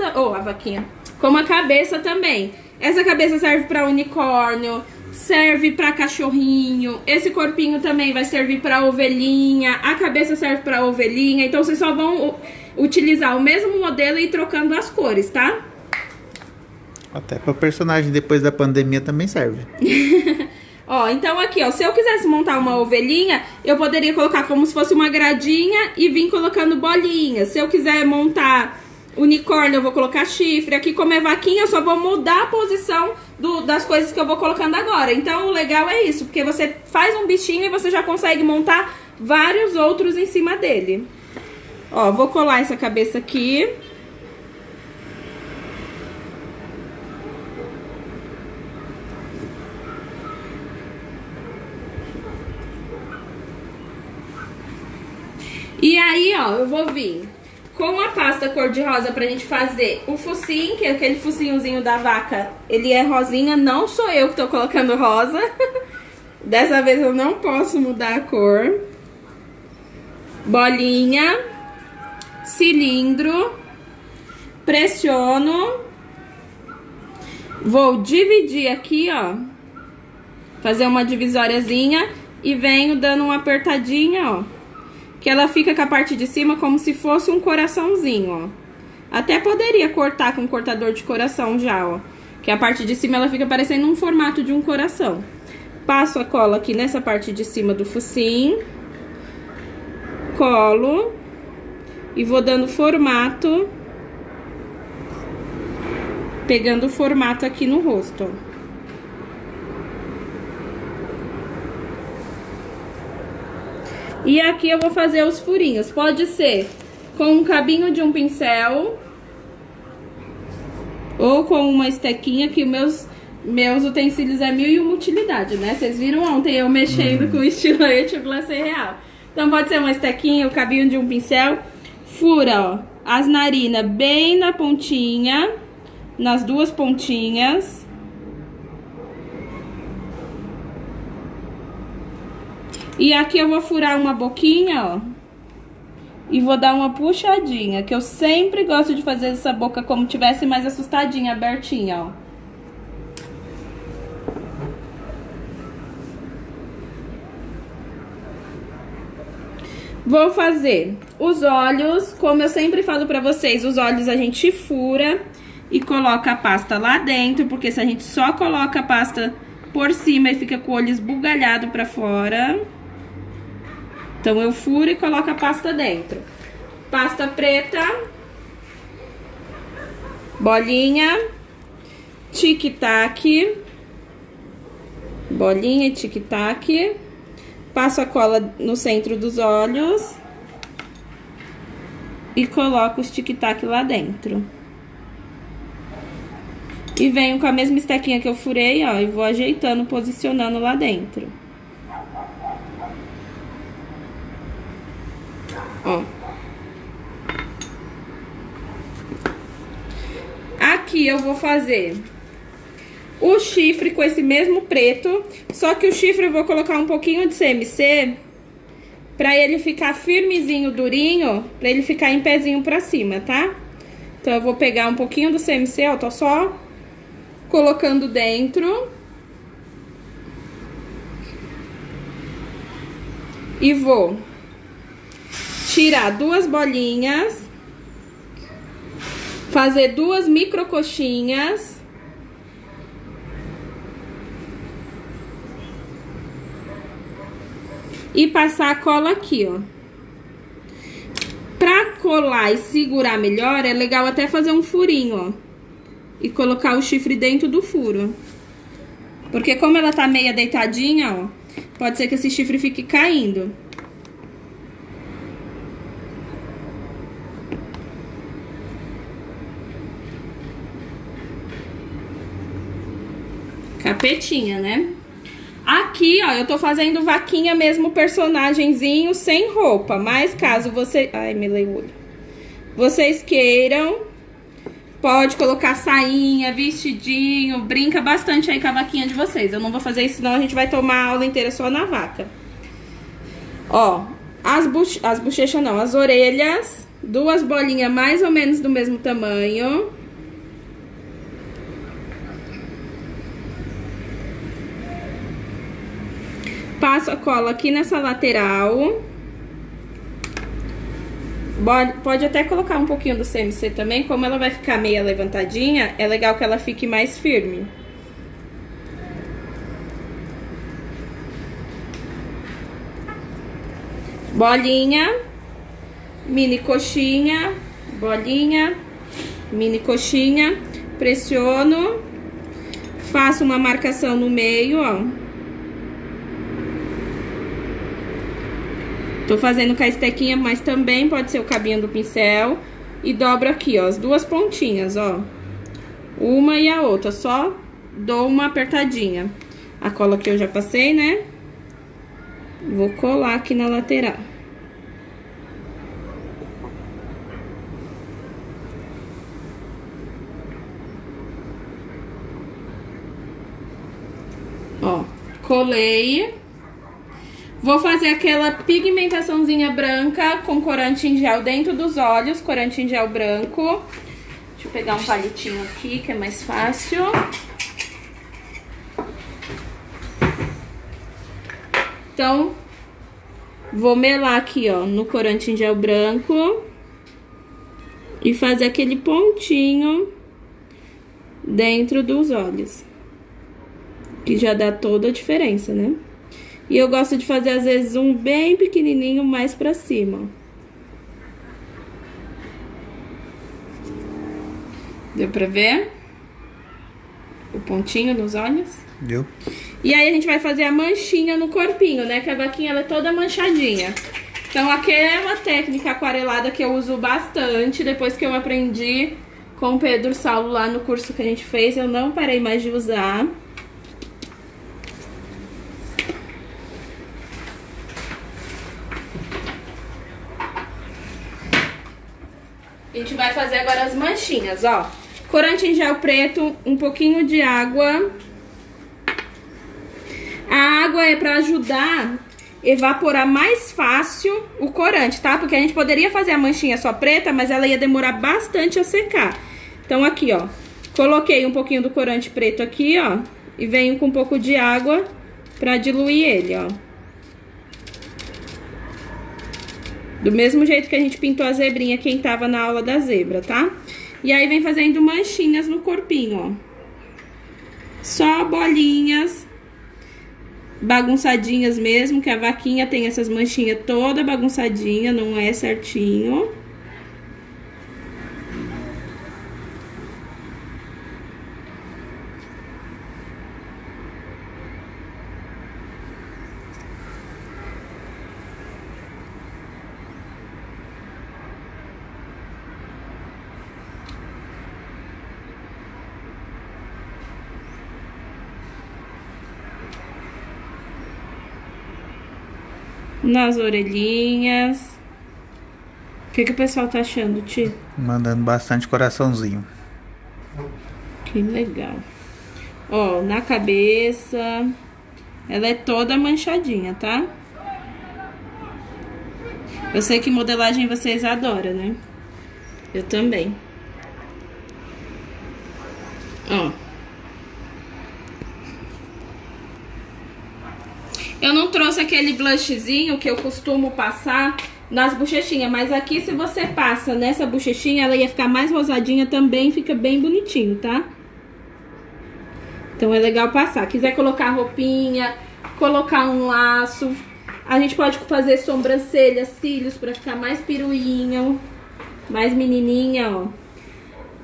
como a cabeça também. Essa cabeça serve pra unicórnio, serve para cachorrinho, esse corpinho também vai servir para ovelhinha, a cabeça serve para ovelhinha, então vocês só vão utilizar o mesmo modelo e ir trocando as cores, tá? Até para personagem depois da pandemia também serve. Ó, então aqui, ó, se eu quisesse montar uma ovelhinha, eu poderia colocar como se fosse uma gradinha e vir colocando bolinhas. Se eu quiser montar unicórnio, eu vou colocar chifre. Aqui, como é vaquinha, eu só vou mudar a posição das coisas que eu vou colocando agora. Então, o legal é isso, porque você faz um bichinho e você já consegue montar vários outros em cima dele. Ó, vou colar essa cabeça aqui. E aí, ó, eu vou vir com a pasta cor-de-rosa pra gente fazer o focinho, que é aquele focinhozinho da vaca. Ele é rosinha, não sou eu que tô colocando rosa. Dessa vez eu não posso mudar a cor. Bolinha, cilindro, pressiono. Vou dividir aqui, ó. Fazer uma divisóriazinha e venho dando uma apertadinha, ó. Que ela fica com a parte de cima como se fosse um coraçãozinho, ó. Até poderia cortar com um cortador de coração já, ó. Que a parte de cima ela fica parecendo um formato de um coração. Passo a cola aqui nessa parte de cima do focinho. Colo. E vou dando formato. Pegando o formato aqui no rosto, ó. E aqui eu vou fazer os furinhos. Pode ser com um cabinho de um pincel ou com uma estequinha, que meus utensílios é 1001 utilidade, né? Vocês viram ontem eu mexendo com o estilete glacê real. Então pode ser uma estequinha, o cabinho de um pincel. Fura, ó, as narinas bem na pontinha, nas duas pontinhas. E aqui eu vou furar uma boquinha, ó. E vou dar uma puxadinha, que eu sempre gosto de fazer essa boca como tivesse mais assustadinha, abertinha, ó. Vou fazer os olhos, como eu sempre falo pra vocês, os olhos a gente fura e coloca a pasta lá dentro, porque se a gente só coloca a pasta por cima, ele fica com o olho esbugalhado pra fora. Então, eu furo e coloco a pasta dentro. Pasta preta. Bolinha. Tic-tac. Bolinha e tic-tac. Passo a cola no centro dos olhos. E coloco os tic-tac lá dentro. E venho com a mesma estequinha que eu furei, ó. E vou ajeitando, posicionando lá dentro. Ó. Aqui eu vou fazer o chifre com esse mesmo preto, só que o chifre eu vou colocar um pouquinho de CMC pra ele ficar firmezinho, durinho, pra ele ficar em pezinho pra cima, tá? Então eu vou pegar um pouquinho do CMC, ó, tô só colocando dentro. E vou tirar duas bolinhas, fazer duas micro coxinhas e passar a cola aqui, ó. Pra colar e segurar melhor, é legal até fazer um furinho, ó, e colocar o chifre dentro do furo. Porque como ela tá meia deitadinha, ó, pode ser que esse chifre fique caindo. Capetinha, né? Aqui, ó, eu tô fazendo vaquinha mesmo, personagemzinho sem roupa. Mas caso você... Ai, melei o olho. Vocês queiram, pode colocar sainha, vestidinho, brinca bastante aí com a vaquinha de vocês. Eu não vou fazer isso, senão a gente vai tomar a aula inteira só na vaca. Ó, as bochechas não, as orelhas, duas bolinhas mais ou menos do mesmo tamanho. Faço a cola aqui nessa lateral. Pode até colocar um pouquinho do CMC também, como ela vai ficar meia levantadinha, é legal que ela fique mais firme. Bolinha, mini coxinha, bolinha, mini coxinha, pressiono, faço uma marcação no meio, ó. Tô fazendo com a estequinha, mas também pode ser o cabinho do pincel. E dobro aqui, ó, as duas pontinhas, ó. Uma e a outra, só dou uma apertadinha. A cola que eu já passei, né? Vou colar aqui na lateral. Ó, colei. Vou fazer aquela pigmentaçãozinha branca com corante em gel dentro dos olhos, corante em gel branco. Deixa eu pegar um palitinho aqui, que é mais fácil. Então, vou melar aqui, ó, no corante em gel branco. E fazer aquele pontinho dentro dos olhos. Que já dá toda a diferença, né? E eu gosto de fazer, às vezes, um bem pequenininho mais pra cima. Deu pra ver? O pontinho nos olhos? Deu. E aí a gente vai fazer a manchinha no corpinho, né? Que a vaquinha, ela é toda manchadinha. Então, aquela técnica aquarelada que eu uso bastante, depois que eu aprendi com o Pedro Saulo lá no curso que a gente fez, eu não parei mais de usar. A gente vai fazer agora as manchinhas, ó. Corante em gel preto, um pouquinho de água. A água é pra ajudar a evaporar mais fácil o corante, tá? Porque a gente poderia fazer a manchinha só preta, mas ela ia demorar bastante a secar. Então aqui, ó, coloquei um pouquinho do corante preto aqui, ó. E venho com um pouco de água pra diluir ele, ó. Do mesmo jeito que a gente pintou a zebrinha, quem tava na aula da zebra, tá? E aí vem fazendo manchinhas no corpinho, ó. Só bolinhas bagunçadinhas mesmo, que a vaquinha tem essas manchinhas toda bagunçadinha, não é certinho. Nas orelhinhas. O que o pessoal tá achando, tio? Mandando bastante coraçãozinho. Que legal. Ó, na cabeça. Ela é toda manchadinha, tá? Eu sei que modelagem vocês adoram, né? Eu também. Ó. Eu não trouxe aquele blushzinho que eu costumo passar nas bochechinhas, mas aqui se você passa nessa bochechinha, ela ia ficar mais rosadinha também, fica bem bonitinho, tá? Então é legal passar. Quiser colocar roupinha, colocar um laço, a gente pode fazer sobrancelha, cílios pra ficar mais piruinho, mais menininha, ó.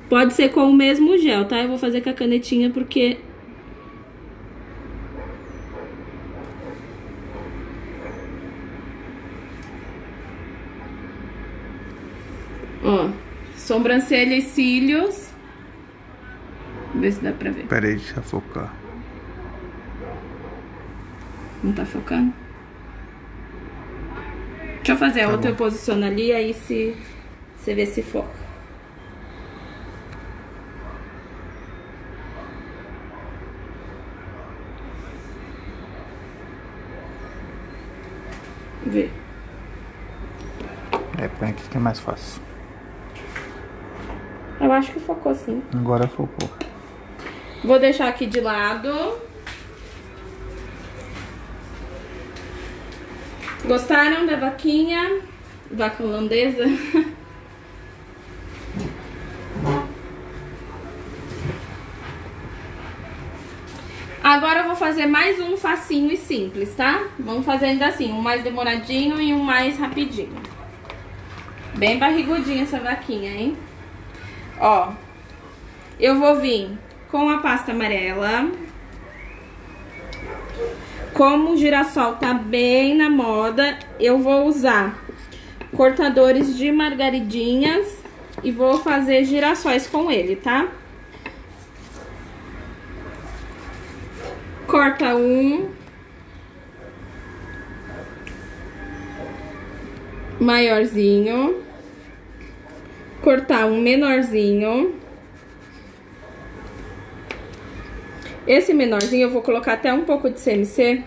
Pode ser com o mesmo gel, tá? Eu vou fazer com a canetinha porque... Ó, sobrancelha e cílios. Vamos ver se dá pra ver. Peraí, deixa eu focar. Não tá focando? Deixa eu fazer a outra, eu posiciono ali, aí se você vê se foca. Vê. É, põe aqui que é mais fácil. Eu acho que focou sim. Agora focou. Vou deixar aqui de lado. Gostaram da vaquinha? Vaca holandesa? Agora eu vou fazer mais um facinho e simples, tá? Vamos fazendo assim, um mais demoradinho e um mais rapidinho. Bem barrigudinha essa vaquinha, hein? Ó, eu vou vir com a pasta amarela. Como o girassol tá bem na moda, eu vou usar cortadores de margaridinhas e vou fazer girassóis com ele, tá? Corta um maiorzinho, cortar um menorzinho. Esse menorzinho eu vou colocar até um pouco de CMC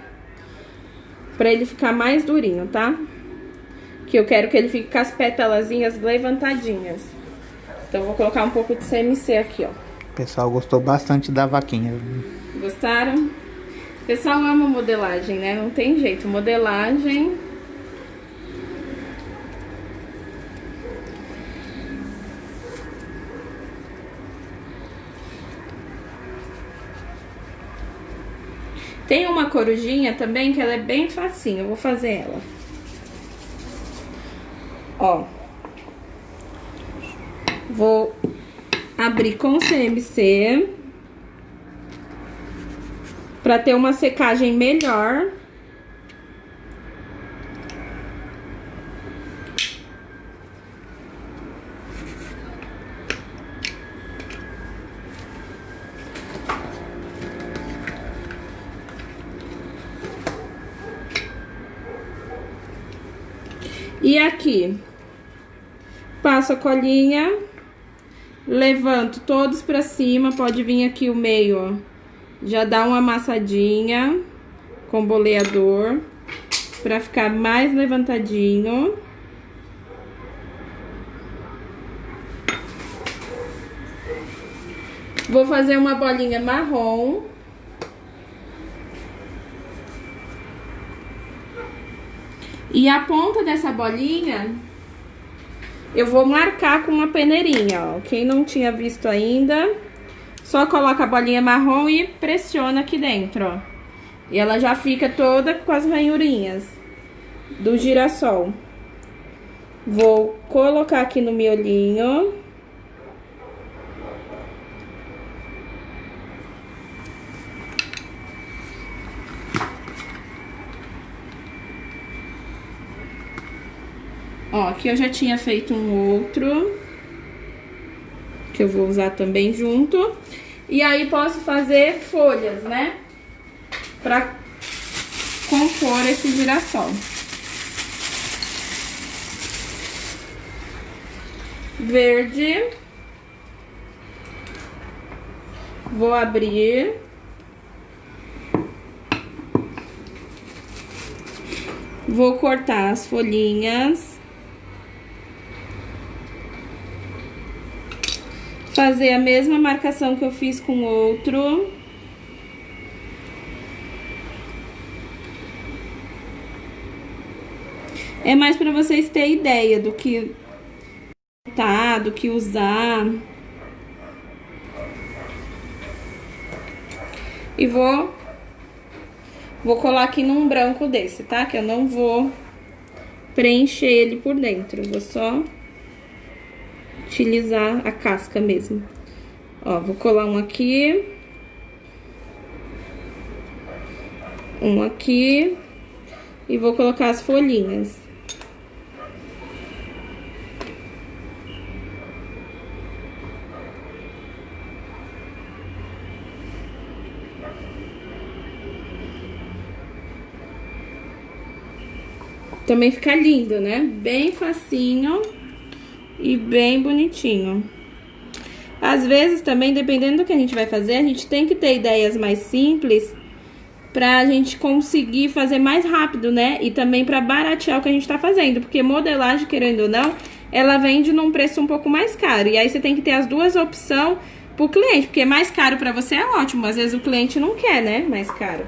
pra ele ficar mais durinho, tá? Que eu quero que ele fique com as pétalazinhas levantadinhas. Então eu vou colocar um pouco de CMC aqui, ó. O pessoal gostou bastante da vaquinha. Gostaram? O pessoal ama modelagem, né? Não tem jeito, modelagem. Tem uma corujinha também que ela é bem facinho, eu vou fazer ela. Ó. Vou abrir com CMC para ter uma secagem melhor. E aqui, passo a colinha, levanto todos pra cima, pode vir aqui o meio, ó. Já dá uma amassadinha com boleador, pra ficar mais levantadinho. Vou fazer uma bolinha marrom. E a ponta dessa bolinha, eu vou marcar com uma peneirinha, ó. Quem não tinha visto ainda, só coloca a bolinha marrom e pressiona aqui dentro, ó. E ela já fica toda com as ranhurinhas do girassol. Vou colocar aqui no miolinho. Ó, aqui eu já tinha feito um outro, que eu vou usar também junto. E aí posso fazer folhas, né? Pra compor esse girassol. Verde. Vou abrir. Vou cortar as folhinhas. Fazer a mesma marcação que eu fiz com o outro. É mais para vocês terem ideia do que tá, do que usar. E vou colar aqui num branco desse, tá? Que eu não vou preencher ele por dentro, vou só utilizar a casca mesmo. Ó, vou colar um aqui. Um aqui. E vou colocar as folhinhas. Também fica lindo, né? Bem facinho e bem bonitinho. Às vezes também, dependendo do que a gente vai fazer, a gente tem que ter ideias mais simples pra gente conseguir fazer mais rápido, né? E também pra baratear o que a gente tá fazendo. Porque modelagem, querendo ou não, ela vende num preço um pouco mais caro. E aí você tem que ter as duas opções pro cliente. Porque mais caro pra você é ótimo. Às vezes o cliente não quer, né? Mais caro.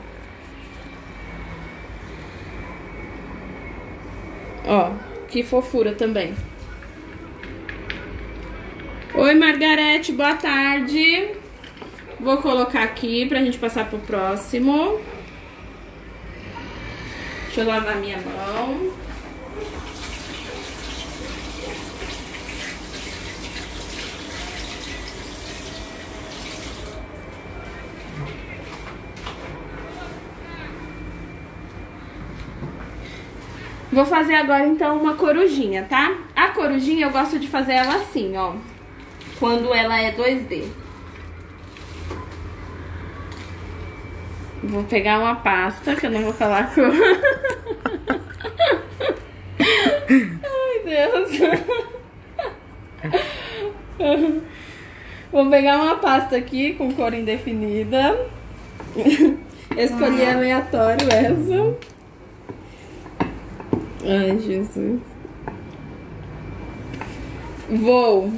Ó, que fofura também. Oi, Margarete, boa tarde. Vou colocar aqui pra gente passar pro próximo. Deixa eu lavar minha mão. Vou fazer agora, então, uma corujinha, tá? A corujinha eu gosto de fazer ela assim, ó. Quando ela é 2D. Vou pegar uma pasta, que eu não vou falar com... Ai, Deus. Vou pegar uma pasta aqui com cor indefinida. Escolhi aleatório essa. Ai, Jesus. Vou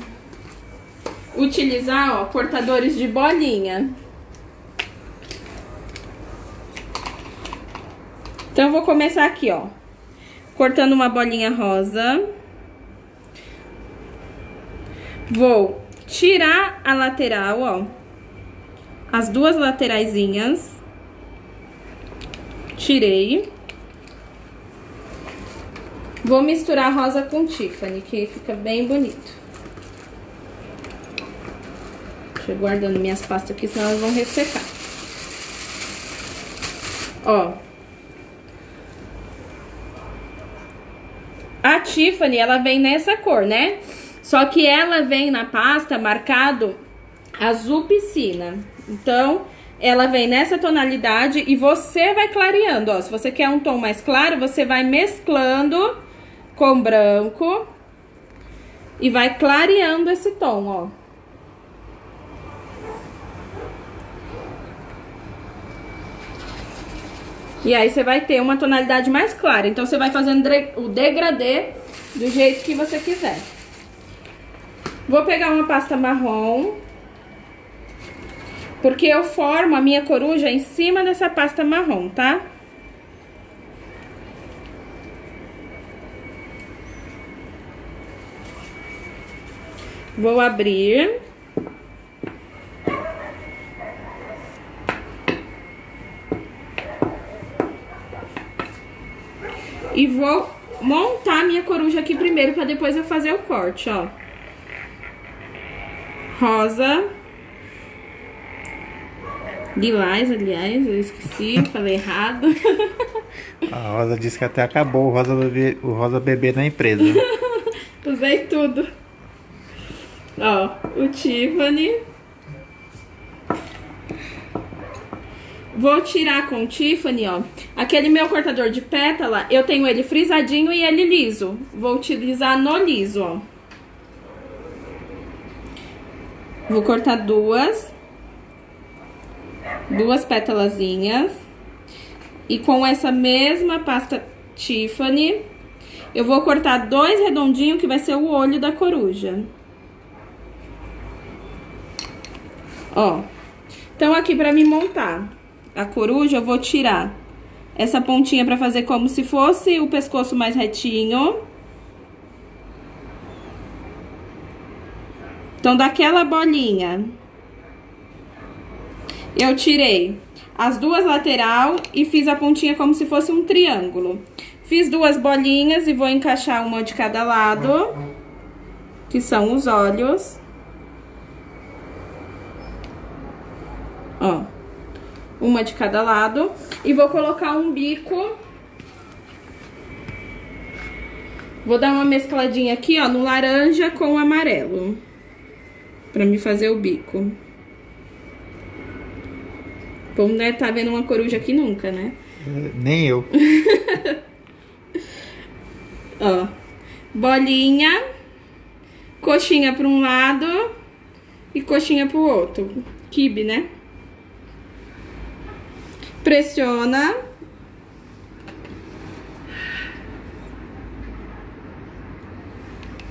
utilizar, ó, cortadores de bolinha. Então, eu vou começar aqui, ó, cortando uma bolinha rosa. Vou tirar a lateral, ó, as duas lateraisinhas. Tirei. Vou misturar rosa com Tiffany, que fica bem bonito. Deixa eu guardando minhas pastas aqui, senão elas vão ressecar. Ó. A Tiffany, ela vem nessa cor, né? Só que ela vem na pasta marcado azul piscina. Então, ela vem nessa tonalidade e você vai clareando, ó. Se você quer um tom mais claro, você vai mesclando com branco e vai clareando esse tom, ó. E aí você vai ter uma tonalidade mais clara. Então você vai fazendo o degradê do jeito que você quiser. Vou pegar uma pasta marrom, porque eu formo a minha coruja em cima dessa pasta marrom, tá? Vou abrir. E vou montar a minha coruja aqui primeiro, pra depois eu fazer o corte, ó. Rosa. Lilás, aliás, eu esqueci, falei errado. A Rosa disse que até acabou o Rosa Bebê na empresa. Usei tudo. Ó, o Tiffany. Vou tirar com o Tiffany, ó. Aquele meu cortador de pétala, eu tenho ele frisadinho e ele liso. Vou utilizar no liso, ó. Vou cortar duas pétalazinhas. E com essa mesma pasta Tiffany, eu vou cortar 2 redondinhos, que vai ser o olho da coruja. Ó. Então, aqui pra me montar a coruja, eu vou tirar essa pontinha pra fazer como se fosse o pescoço mais retinho. Então, daquela bolinha, eu tirei as duas lateral e fiz a pontinha como se fosse um triângulo. Fiz 2 bolinhas e vou encaixar uma de cada lado, que são os olhos. Ó, uma de cada lado. E vou colocar um bico. Vou dar uma mescladinha aqui, ó, no laranja com o amarelo, pra me fazer o bico. Bom, né? Tá vendo uma coruja aqui nunca, né? Nem eu. Ó, bolinha, coxinha pra um lado e coxinha pro outro. Quibe, né? Pressiona.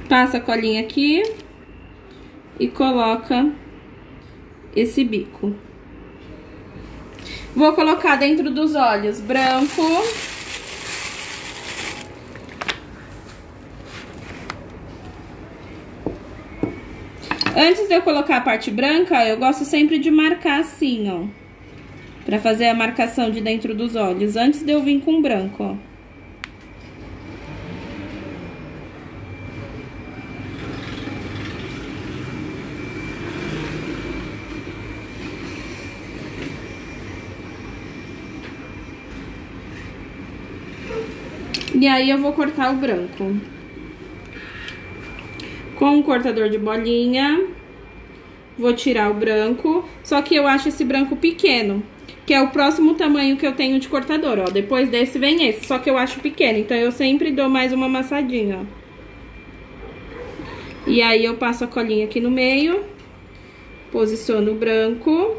Passa a colinha aqui e coloca esse bico. Vou colocar dentro dos olhos branco. Antes de eu colocar a parte branca, eu gosto sempre de marcar assim, ó. Pra fazer a marcação de dentro dos olhos, antes de eu vir com branco, ó. E aí eu vou cortar o branco. Com um cortador de bolinha, vou tirar o branco, só que eu acho esse branco pequeno, que é o próximo tamanho que eu tenho de cortador, ó. Depois desse vem esse, só que eu acho pequeno, então eu sempre dou mais uma amassadinha, ó. E aí eu passo a colinha aqui no meio, posiciono o branco.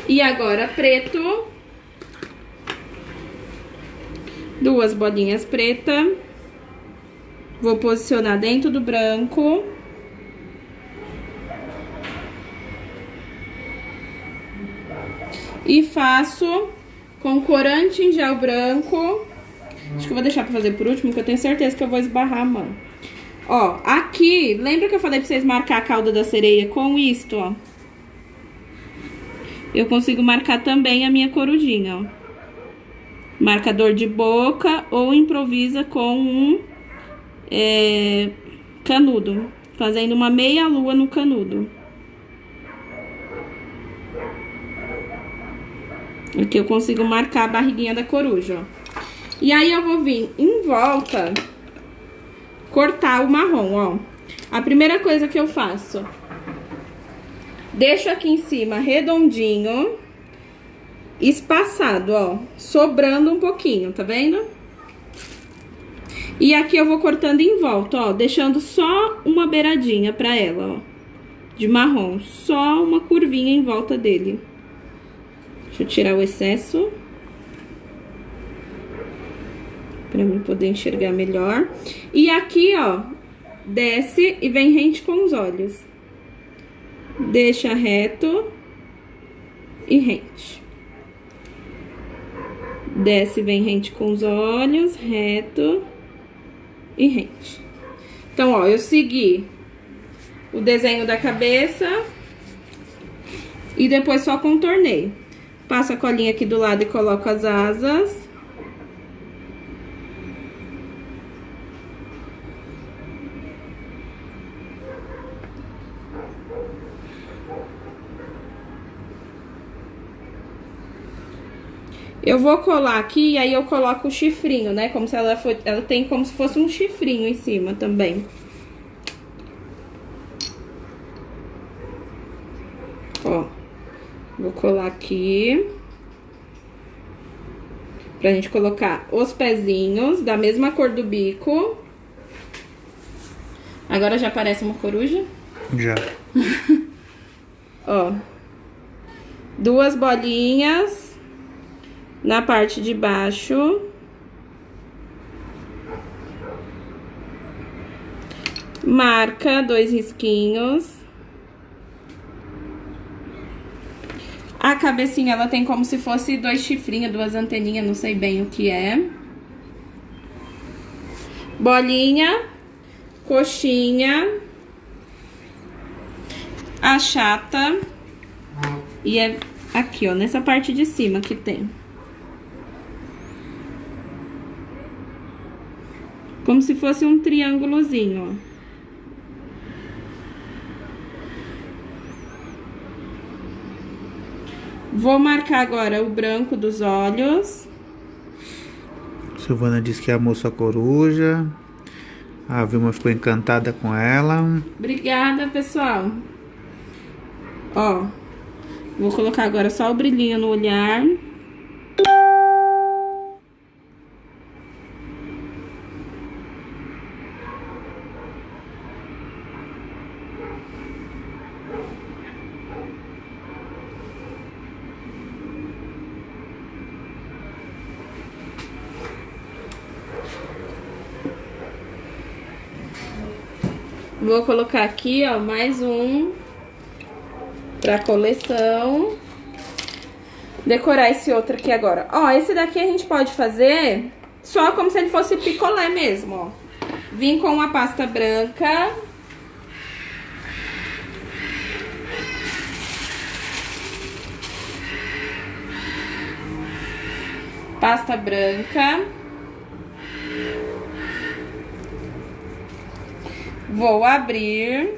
E agora preto. Duas bolinhas pretas. Vou posicionar dentro do branco. E faço com corante em gel branco. Acho que eu vou deixar pra fazer por último, porque eu tenho certeza que eu vou esbarrar a mão. Ó, aqui, lembra que eu falei pra vocês marcar a cauda da sereia com isto, ó? Eu consigo marcar também a minha corujinha, ó. Marcador de boca ou improvisa com um canudo, fazendo uma meia lua no canudo. Aqui eu consigo marcar a barriguinha da coruja, ó. E aí eu vou vir em volta cortar o marrom, ó. A primeira coisa que eu faço, deixo aqui em cima redondinho, espaçado, ó, sobrando um pouquinho, tá vendo? E aqui eu vou cortando em volta, ó, deixando só uma beiradinha pra ela, ó, de marrom, só uma curvinha em volta dele. Deixa eu tirar o excesso, pra mim poder enxergar melhor. E aqui, ó, desce e vem rente com os olhos. Deixa reto e rente. Desce e vem rente com os olhos, reto e rente. Então, ó, eu segui o desenho da cabeça e depois só contornei. Passo a colinha aqui do lado e coloco as asas. Eu vou colar aqui e aí eu coloco o chifrinho, né? Como se ela tem como se fosse um chifrinho em cima também. Ó, vou colar aqui. Pra gente colocar os pezinhos da mesma cor do bico. Agora já parece uma coruja? Já. Ó, duas bolinhas na parte de baixo. Marca 2 risquinhos. A cabecinha, ela tem como se fosse 2 chifrinhos, 2 anteninhas, não sei bem o que é. Bolinha, coxinha, a chata. E é aqui, ó, nessa parte de cima que tem. Como se fosse um triângulozinho, ó. Vou marcar agora o branco dos olhos. Silvana disse que amou sua coruja. A Vilma ficou encantada com ela. Obrigada, pessoal. Ó, vou colocar agora só o brilhinho no olhar. Vou colocar aqui, ó, mais um pra coleção. Decorar esse outro aqui agora. Ó, esse daqui a gente pode fazer só como se ele fosse picolé mesmo, ó. Vim com a pasta branca. Pasta branca. Vou abrir.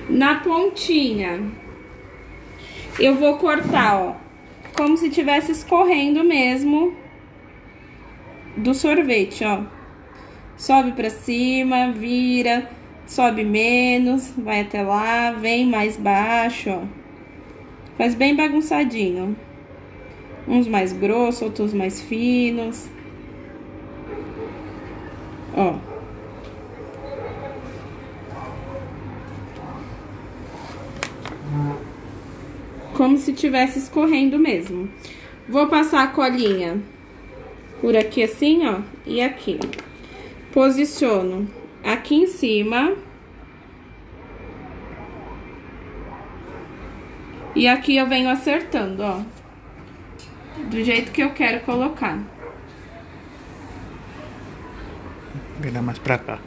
Na pontinha, eu vou cortar, ó, como se tivesse escorrendo mesmo do sorvete, ó. Sobe pra cima, vira, sobe menos, vai até lá, vem mais baixo, ó. Faz bem bagunçadinho. Uns mais grossos, outros mais finos. Ó. Como se tivesse escorrendo mesmo. Vou passar a colinha por aqui assim, ó, e aqui. Posiciono aqui em cima. E aqui eu venho acertando, ó. Do jeito que eu quero colocar. Virar mais pra cá.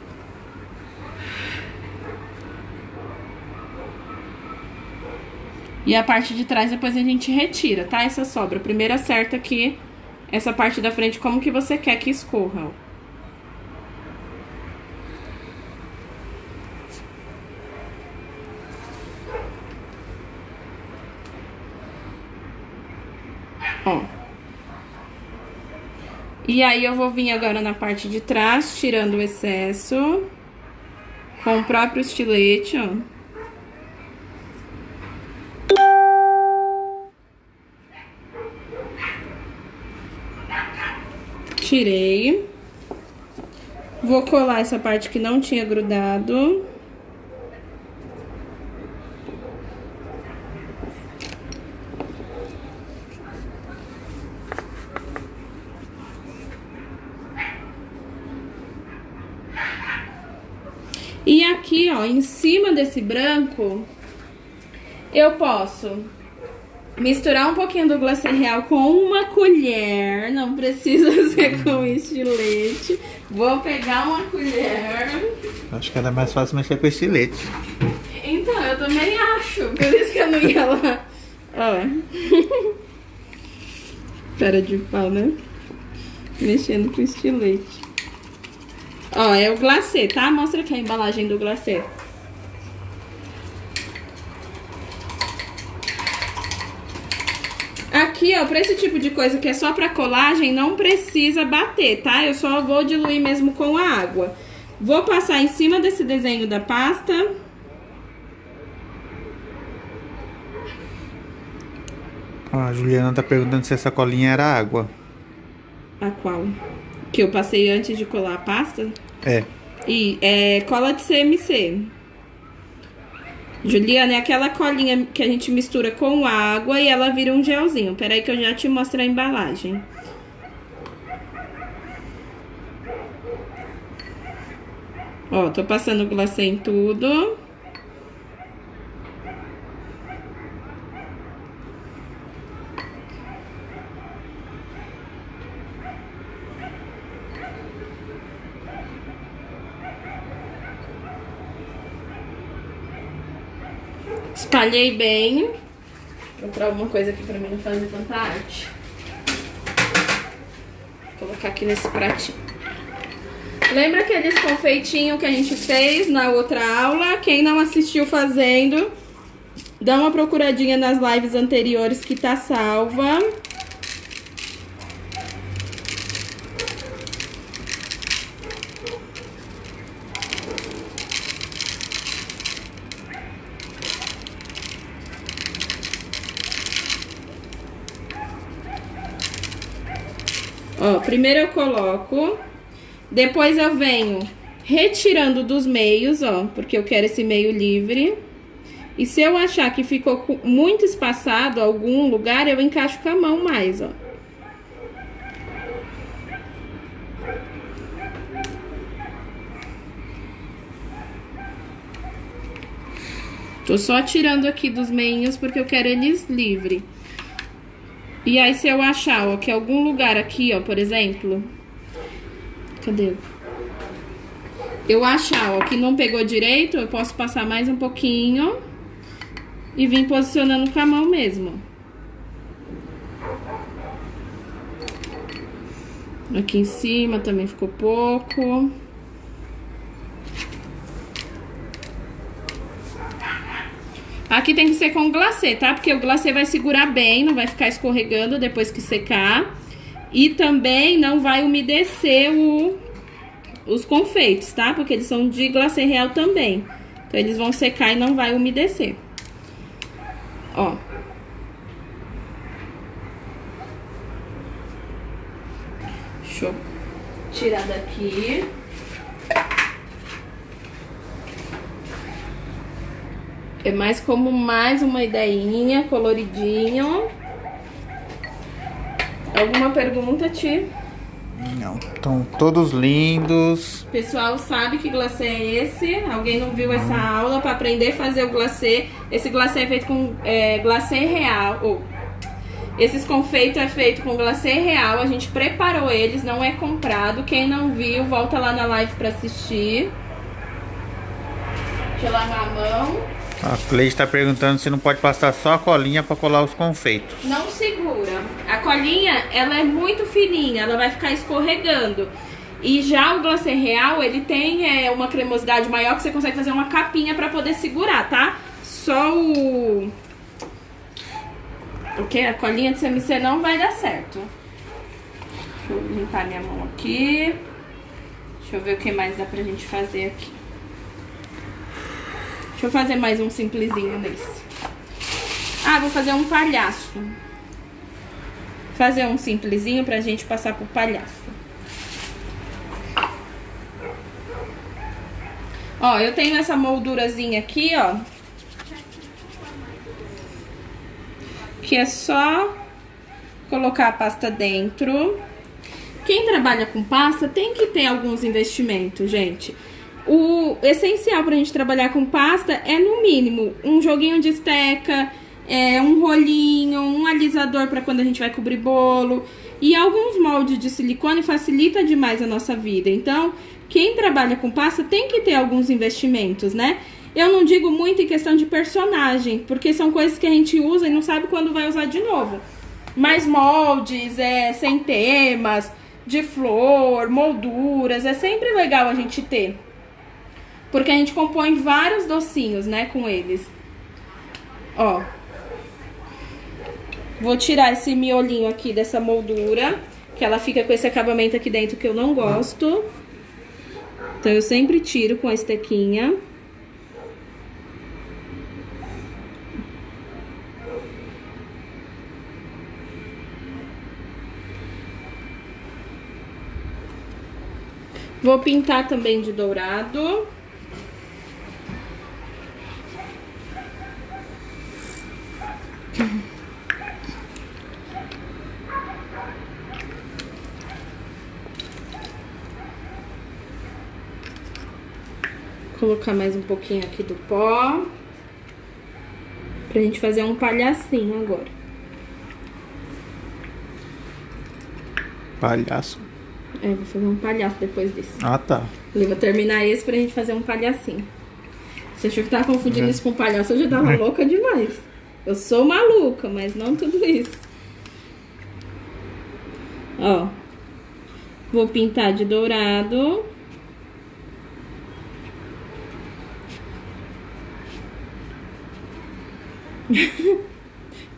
E a parte de trás depois a gente retira, tá? Essa sobra. Primeiro acerta aqui essa parte da frente como que você quer que escorra, ó. Ó. E aí eu vou vir agora na parte de trás, tirando o excesso. Com o próprio estilete, ó. Tirei. Vou colar essa parte que não tinha grudado. E aqui, ó, em cima desse branco, eu posso misturar um pouquinho do glacê real com uma colher. Não precisa ser com estilete. Vou pegar uma colher. Acho que era mais fácil mexer com estilete. Então, eu também acho. Por isso que eu não ia lá. Ó. Cara de pau, né? Mexendo com estilete. Ó, é o glacê, tá? Mostra aqui a embalagem do glacê. Aqui, ó, pra esse tipo de coisa que é só pra colagem, não precisa bater, tá? Eu só vou diluir mesmo com a água. Vou passar em cima desse desenho da pasta. Ó, a Juliana tá perguntando se essa colinha era água. A qual? Que eu passei antes de colar a pasta? É. E é cola de CMC. Juliana, é aquela colinha que a gente mistura com água e ela vira um gelzinho. Peraí que eu já te mostro a embalagem. Ó, tô passando glacê em tudo. Espalhei bem. Vou comprar alguma coisa aqui pra mim não fazer tanta arte. Vou colocar aqui nesse pratinho. Lembra aqueles confeitinhos que a gente fez na outra aula? Quem não assistiu fazendo, dá uma procuradinha nas lives anteriores que tá salva. Ó, primeiro eu coloco, depois eu venho retirando dos meios, ó, porque eu quero esse meio livre. E se eu achar que ficou muito espaçado algum lugar, eu encaixo com a mão mais, ó. Tô só tirando aqui dos meinhos porque eu quero eles livre. E aí, se eu achar, ó, que algum lugar aqui, ó, por exemplo... Cadê? Eu achar, ó, que não pegou direito, eu posso passar mais um pouquinho e vir posicionando com a mão mesmo. Aqui em cima também ficou pouco. Aqui tem que ser com glacê, tá? Porque o glacê vai segurar bem, não vai ficar escorregando depois que secar. E também não vai umedecer os confeitos, tá? Porque eles são de glacê real também. Então eles vão secar e não vai umedecer. Ó. Deixa eu tirar daqui. É mais como mais uma ideinha, coloridinho. Alguma pergunta, Ti? Não, estão todos lindos. O pessoal sabe que glacê é esse? Alguém não viu essa aula para aprender a fazer o glacê? Esse glacê é feito com glacê real. Esses confeitos é feito com glacê real. A gente preparou eles, não é comprado. Quem não viu, volta lá na live para assistir. Deixa eu lavar a mão. A Cleide está perguntando se não pode passar só a colinha para colar os confeitos. Não segura. A colinha, ela é muito fininha, ela vai ficar escorregando. E já o glacê real, ele tem uma cremosidade maior que você consegue fazer uma capinha para poder segurar, tá? Só o que? A colinha de CMC não vai dar certo. Deixa eu limpar minha mão aqui. Deixa eu ver o que mais dá pra gente fazer aqui. Deixa eu fazer mais um simplesinho nesse. Ah, vou fazer um palhaço. Fazer um simplesinho pra gente passar pro palhaço. Ó, eu tenho essa moldurazinha aqui, ó. Que é só colocar a pasta dentro. Quem trabalha com pasta tem que ter alguns investimentos, gente. O essencial pra gente trabalhar com pasta é, no mínimo, um joguinho de esteca, um rolinho, um alisador pra quando a gente vai cobrir bolo. E alguns moldes de silicone facilita demais a nossa vida. Então, quem trabalha com pasta tem que ter alguns investimentos, né? Eu não digo muito em questão de personagem, porque são coisas que a gente usa e não sabe quando vai usar de novo. Mas moldes, sem temas, de flor, molduras, é sempre legal a gente ter. Porque a gente compõe vários docinhos, né, com eles. Ó. Vou tirar esse miolinho aqui dessa moldura, que ela fica com esse acabamento aqui dentro que eu não gosto. Então eu sempre tiro com a estequinha. Vou pintar também de dourado. Colocar mais um pouquinho aqui do pó. Pra gente fazer um palhacinho agora. Palhaço? Vou fazer um palhaço depois desse. Ah, tá. Eu vou terminar esse pra gente fazer um palhacinho. Você achou que tava confundindo isso com palhaço? Eu já tava louca demais. Eu sou maluca, mas não tudo isso. Ó. Vou pintar de dourado.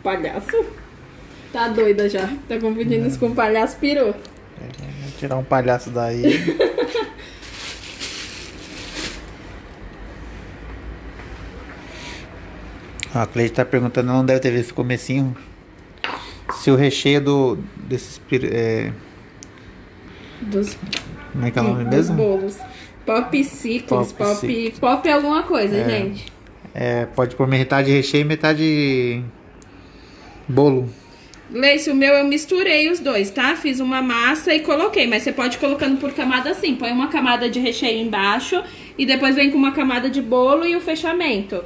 Palhaço? Tá doida já. Tá confundindo isso com palhaço, pirou. Vou tirar um palhaço daí. A Cleide tá perguntando, não deve ter visto esse comecinho, se o recheio desses... como é que é o nome mesmo? Bolos. Popsicles, pop é alguma coisa, gente. Pode pôr metade recheio e metade bolo. Gleice, o meu eu misturei os dois, tá? Fiz uma massa e coloquei, mas você pode ir colocando por camada assim. Põe uma camada de recheio embaixo e depois vem com uma camada de bolo e o fechamento.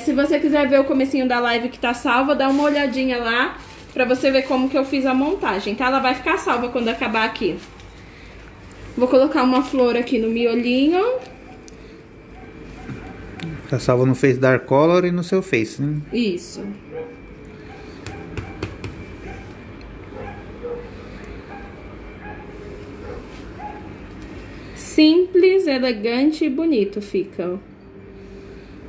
Se você quiser ver o comecinho da live que tá salva, dá uma olhadinha lá pra você ver como que eu fiz a montagem, tá? Ela vai ficar salva quando acabar aqui. Vou colocar uma flor aqui no miolinho. Tá salva no Face Dark Color e no seu Face, né? Isso. Simples, elegante e bonito fica, ó.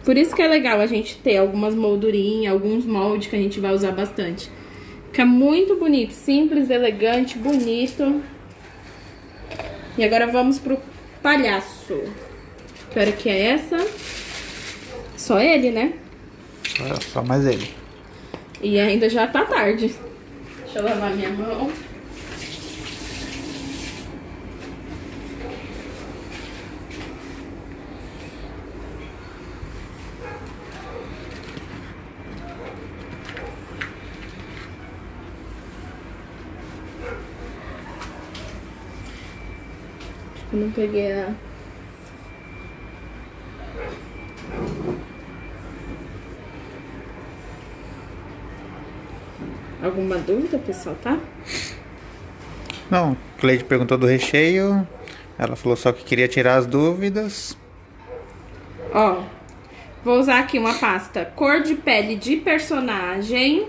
Por isso que é legal a gente ter algumas moldurinhas, alguns moldes que a gente vai usar bastante. Fica muito bonito, simples, elegante, bonito. E agora vamos pro palhaço. Que hora que é essa? Só ele, né? Só mais ele. E ainda já tá tarde. Deixa eu lavar minha mão. Eu não peguei a... Alguma dúvida, pessoal, tá? Não, Cleide perguntou do recheio. Ela falou só que queria tirar as dúvidas. Ó, vou usar aqui uma pasta cor de pele de personagem.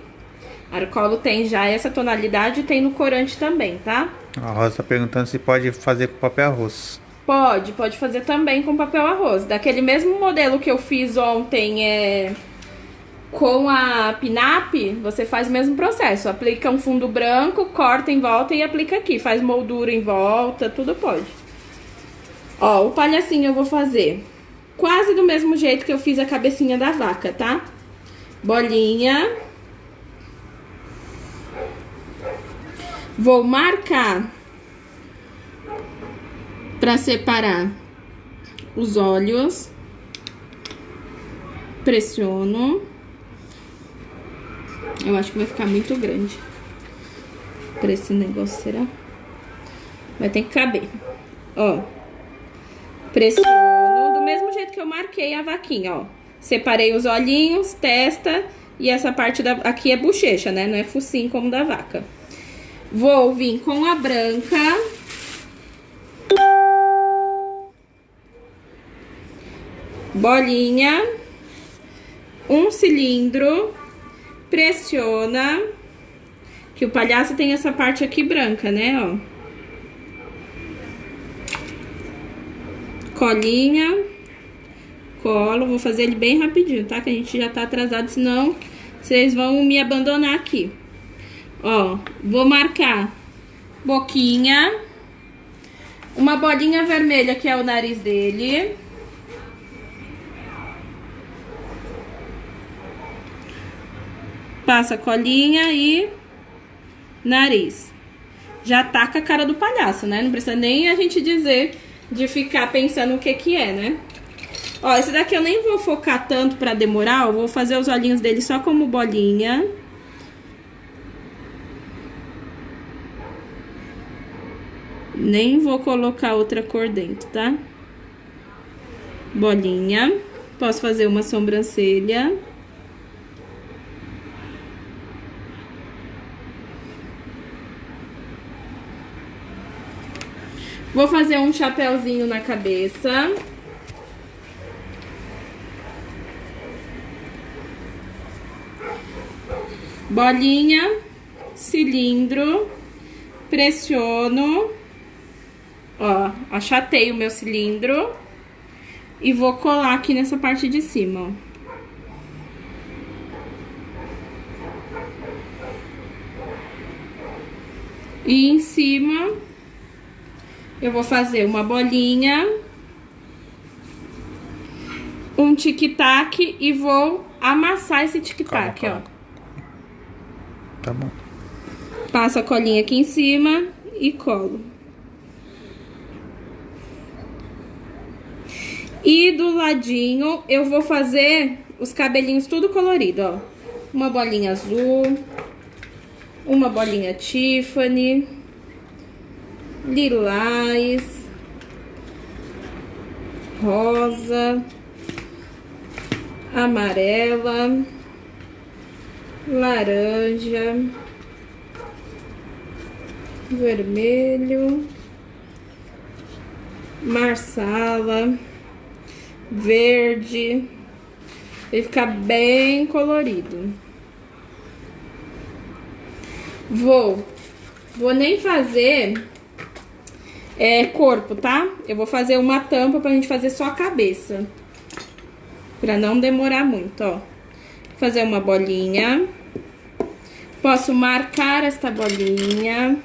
Arcolo tem já essa tonalidade e tem no corante também, tá? A Rosa tá perguntando se pode fazer com papel arroz. Pode fazer também com papel arroz. Daquele mesmo modelo que eu fiz ontem com a Pinap, você faz o mesmo processo. Aplica um fundo branco, corta em volta e aplica aqui. Faz moldura em volta, tudo pode. Ó, o palhacinho eu vou fazer quase do mesmo jeito que eu fiz a cabecinha da vaca, tá? Bolinha. Vou marcar para separar os olhos. Pressiono. Eu acho que vai ficar muito grande para esse negócio, será? Vai ter que caber. Ó. Pressiono do mesmo jeito que eu marquei a vaquinha, ó. Separei os olhinhos, testa e essa parte aqui é bochecha, né? Não é focinho como da vaca. Vou vir com a branca. Bolinha. Um cilindro. Pressiona. Que o palhaço tem essa parte aqui branca, né, ó. Colinha. Colo. Vou fazer ele bem rapidinho, tá? Que a gente já tá atrasado, senão vocês vão me abandonar aqui. Ó, vou marcar boquinha, uma bolinha vermelha que é o nariz dele. Passa colinha e nariz. Já tá com a cara do palhaço, né? Não precisa nem a gente dizer de ficar pensando o que que é, né? Ó, esse daqui eu nem vou focar tanto pra demorar, eu vou fazer os olhinhos dele só como bolinha. Nem vou colocar outra cor dentro, tá? Bolinha. Posso fazer uma sobrancelha. Vou fazer um chapéuzinho na cabeça. Bolinha, cilindro, pressiono. Ó, achatei o meu cilindro e vou colar aqui nessa parte de cima, ó. E em cima eu vou fazer uma bolinha, um tic-tac e vou amassar esse tic-tac, ó. Tá bom. Passo a colinha aqui em cima e colo. E do ladinho eu vou fazer os cabelinhos tudo colorido, ó. Uma bolinha azul, uma bolinha Tiffany, lilás, rosa, amarela, laranja, vermelho, marsala, verde. Vai ficar bem colorido. Vou nem fazer corpo, tá? Eu vou fazer uma tampa pra gente fazer só a cabeça. Pra não demorar muito, ó. Vou fazer uma bolinha. Posso marcar esta bolinha.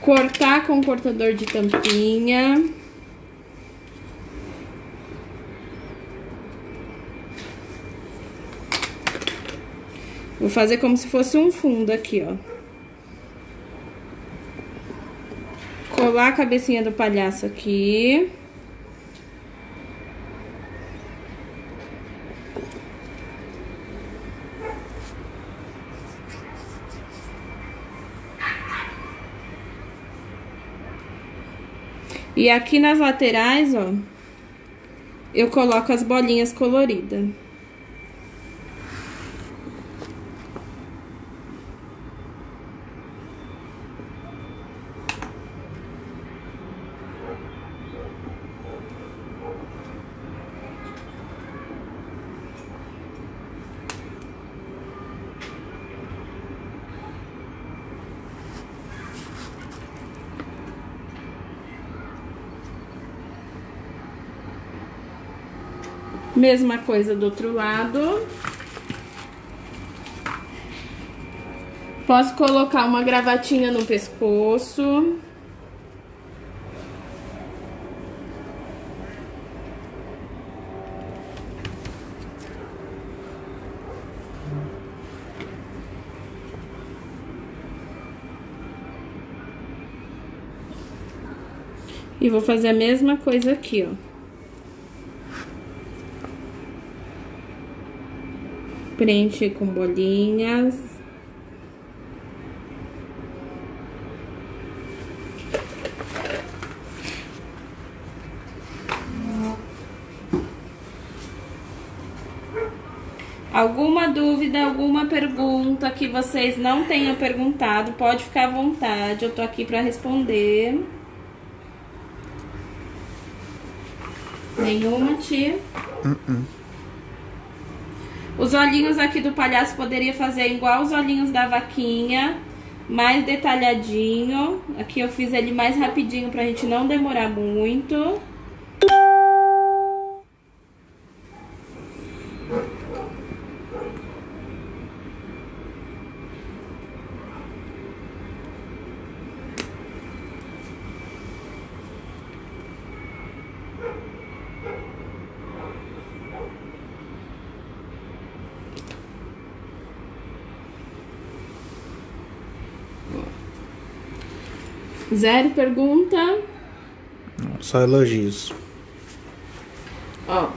Cortar com cortador de tampinha. Vou fazer como se fosse um fundo aqui, ó. Colar a cabecinha do palhaço aqui. E aqui nas laterais, ó, eu coloco as bolinhas coloridas. Mesma coisa do outro lado. Posso colocar uma gravatinha no pescoço. E vou fazer a mesma coisa aqui, ó. Preencher com bolinhas. Alguma dúvida, alguma pergunta que vocês não tenham perguntado, pode ficar à vontade, eu tô aqui pra responder. Nenhuma, tia? Os olhinhos aqui do palhaço poderia fazer igual os olhinhos da vaquinha, mais detalhadinho. Aqui eu fiz ele mais rapidinho pra gente não demorar muito. Zero pergunta. Só elogios. Ó,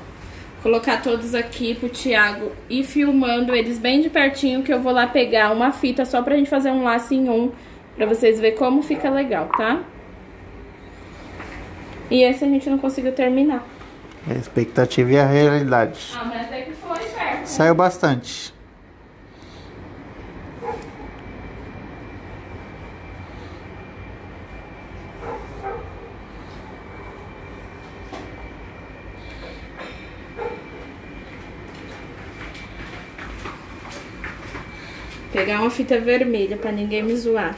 colocar todos aqui pro Thiago e filmando eles bem de pertinho, que eu vou lá pegar uma fita só pra gente fazer um laço em um, pra vocês verem como fica legal, tá? E esse a gente não conseguiu terminar. A expectativa e a realidade. Ah, mas até que foi perto. Saiu bastante. Pegar uma fita vermelha pra ninguém me zoar.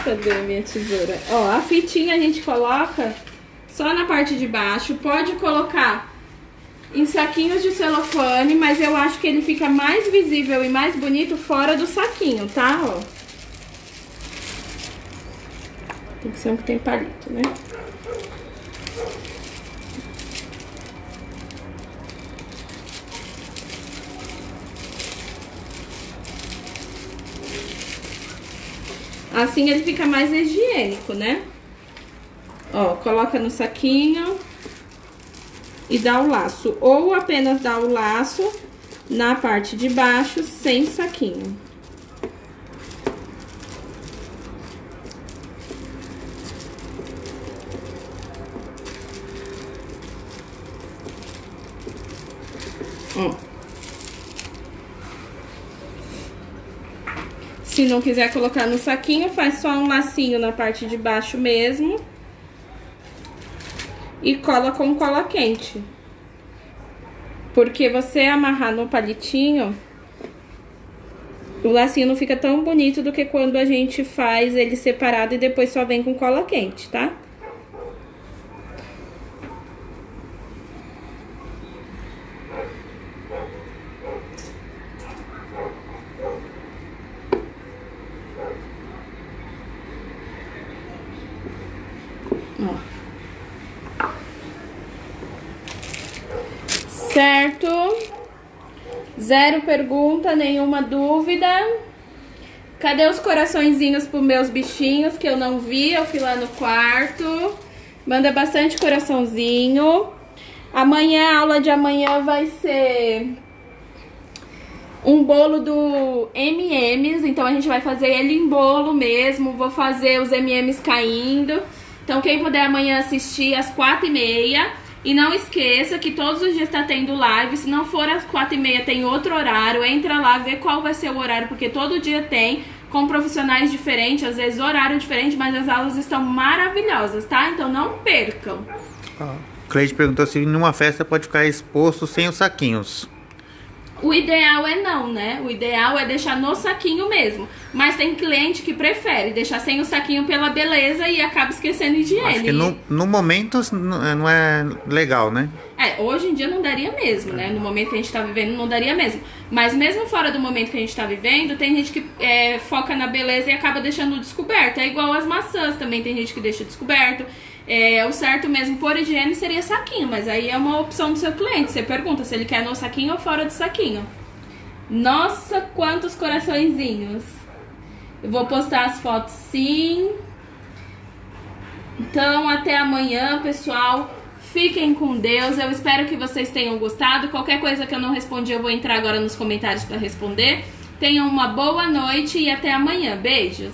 Cadê a minha tesoura? Ó, a fitinha a gente coloca só na parte de baixo. Pode colocar em saquinhos de celofane, mas eu acho que ele fica mais visível e mais bonito fora do saquinho, tá? Ó. Tem que ser um que tem palito, né? Assim ele fica mais higiênico, né? Ó, coloca no saquinho e dá o laço. Ou apenas dá o laço na parte de baixo sem saquinho. Se não quiser colocar no saquinho, faz só um lacinho na parte de baixo mesmo. E cola com cola quente. Porque você amarrar no palitinho, o lacinho não fica tão bonito do que quando a gente faz ele separado e depois só vem com cola quente, tá? Certo? Zero pergunta, nenhuma dúvida. Cadê os coraçõezinhos pros meus bichinhos que eu não vi? Eu fui lá no quarto. Manda bastante coraçãozinho. Amanhã, a aula de amanhã vai ser um bolo do M&M's. Então a gente vai fazer ele em bolo mesmo. Vou fazer os M&M's caindo. Então quem puder amanhã assistir às 4h30. E não esqueça que todos os dias tá tendo live. Se não for às 4h30, tem outro horário. Entra lá, vê qual vai ser o horário, porque todo dia tem, com profissionais diferentes, às vezes horário diferente, mas as aulas estão maravilhosas, tá? Então não percam. Cleide perguntou se numa festa pode ficar exposto sem os saquinhos. O ideal é não, né? O ideal é deixar no saquinho mesmo. Mas tem cliente que prefere deixar sem o saquinho pela beleza e acaba esquecendo higiene. Acho que no momento não é legal, né? Hoje em dia não daria mesmo, né? No momento que a gente tá vivendo não daria mesmo. Mas mesmo fora do momento que a gente tá vivendo, tem gente que foca na beleza e acaba deixando descoberto. É igual as maçãs também, tem gente que deixa descoberto. O certo mesmo por higiene seria saquinho, mas aí é uma opção do seu cliente. Você pergunta se ele quer no saquinho ou fora do saquinho. Nossa, quantos coraçõezinhos. Eu vou postar as fotos sim. Então até amanhã, pessoal. Fiquem com Deus. Eu espero que vocês tenham gostado. Qualquer coisa que eu não respondi, eu vou entrar agora nos comentários para responder. Tenham uma boa noite e até amanhã. Beijos.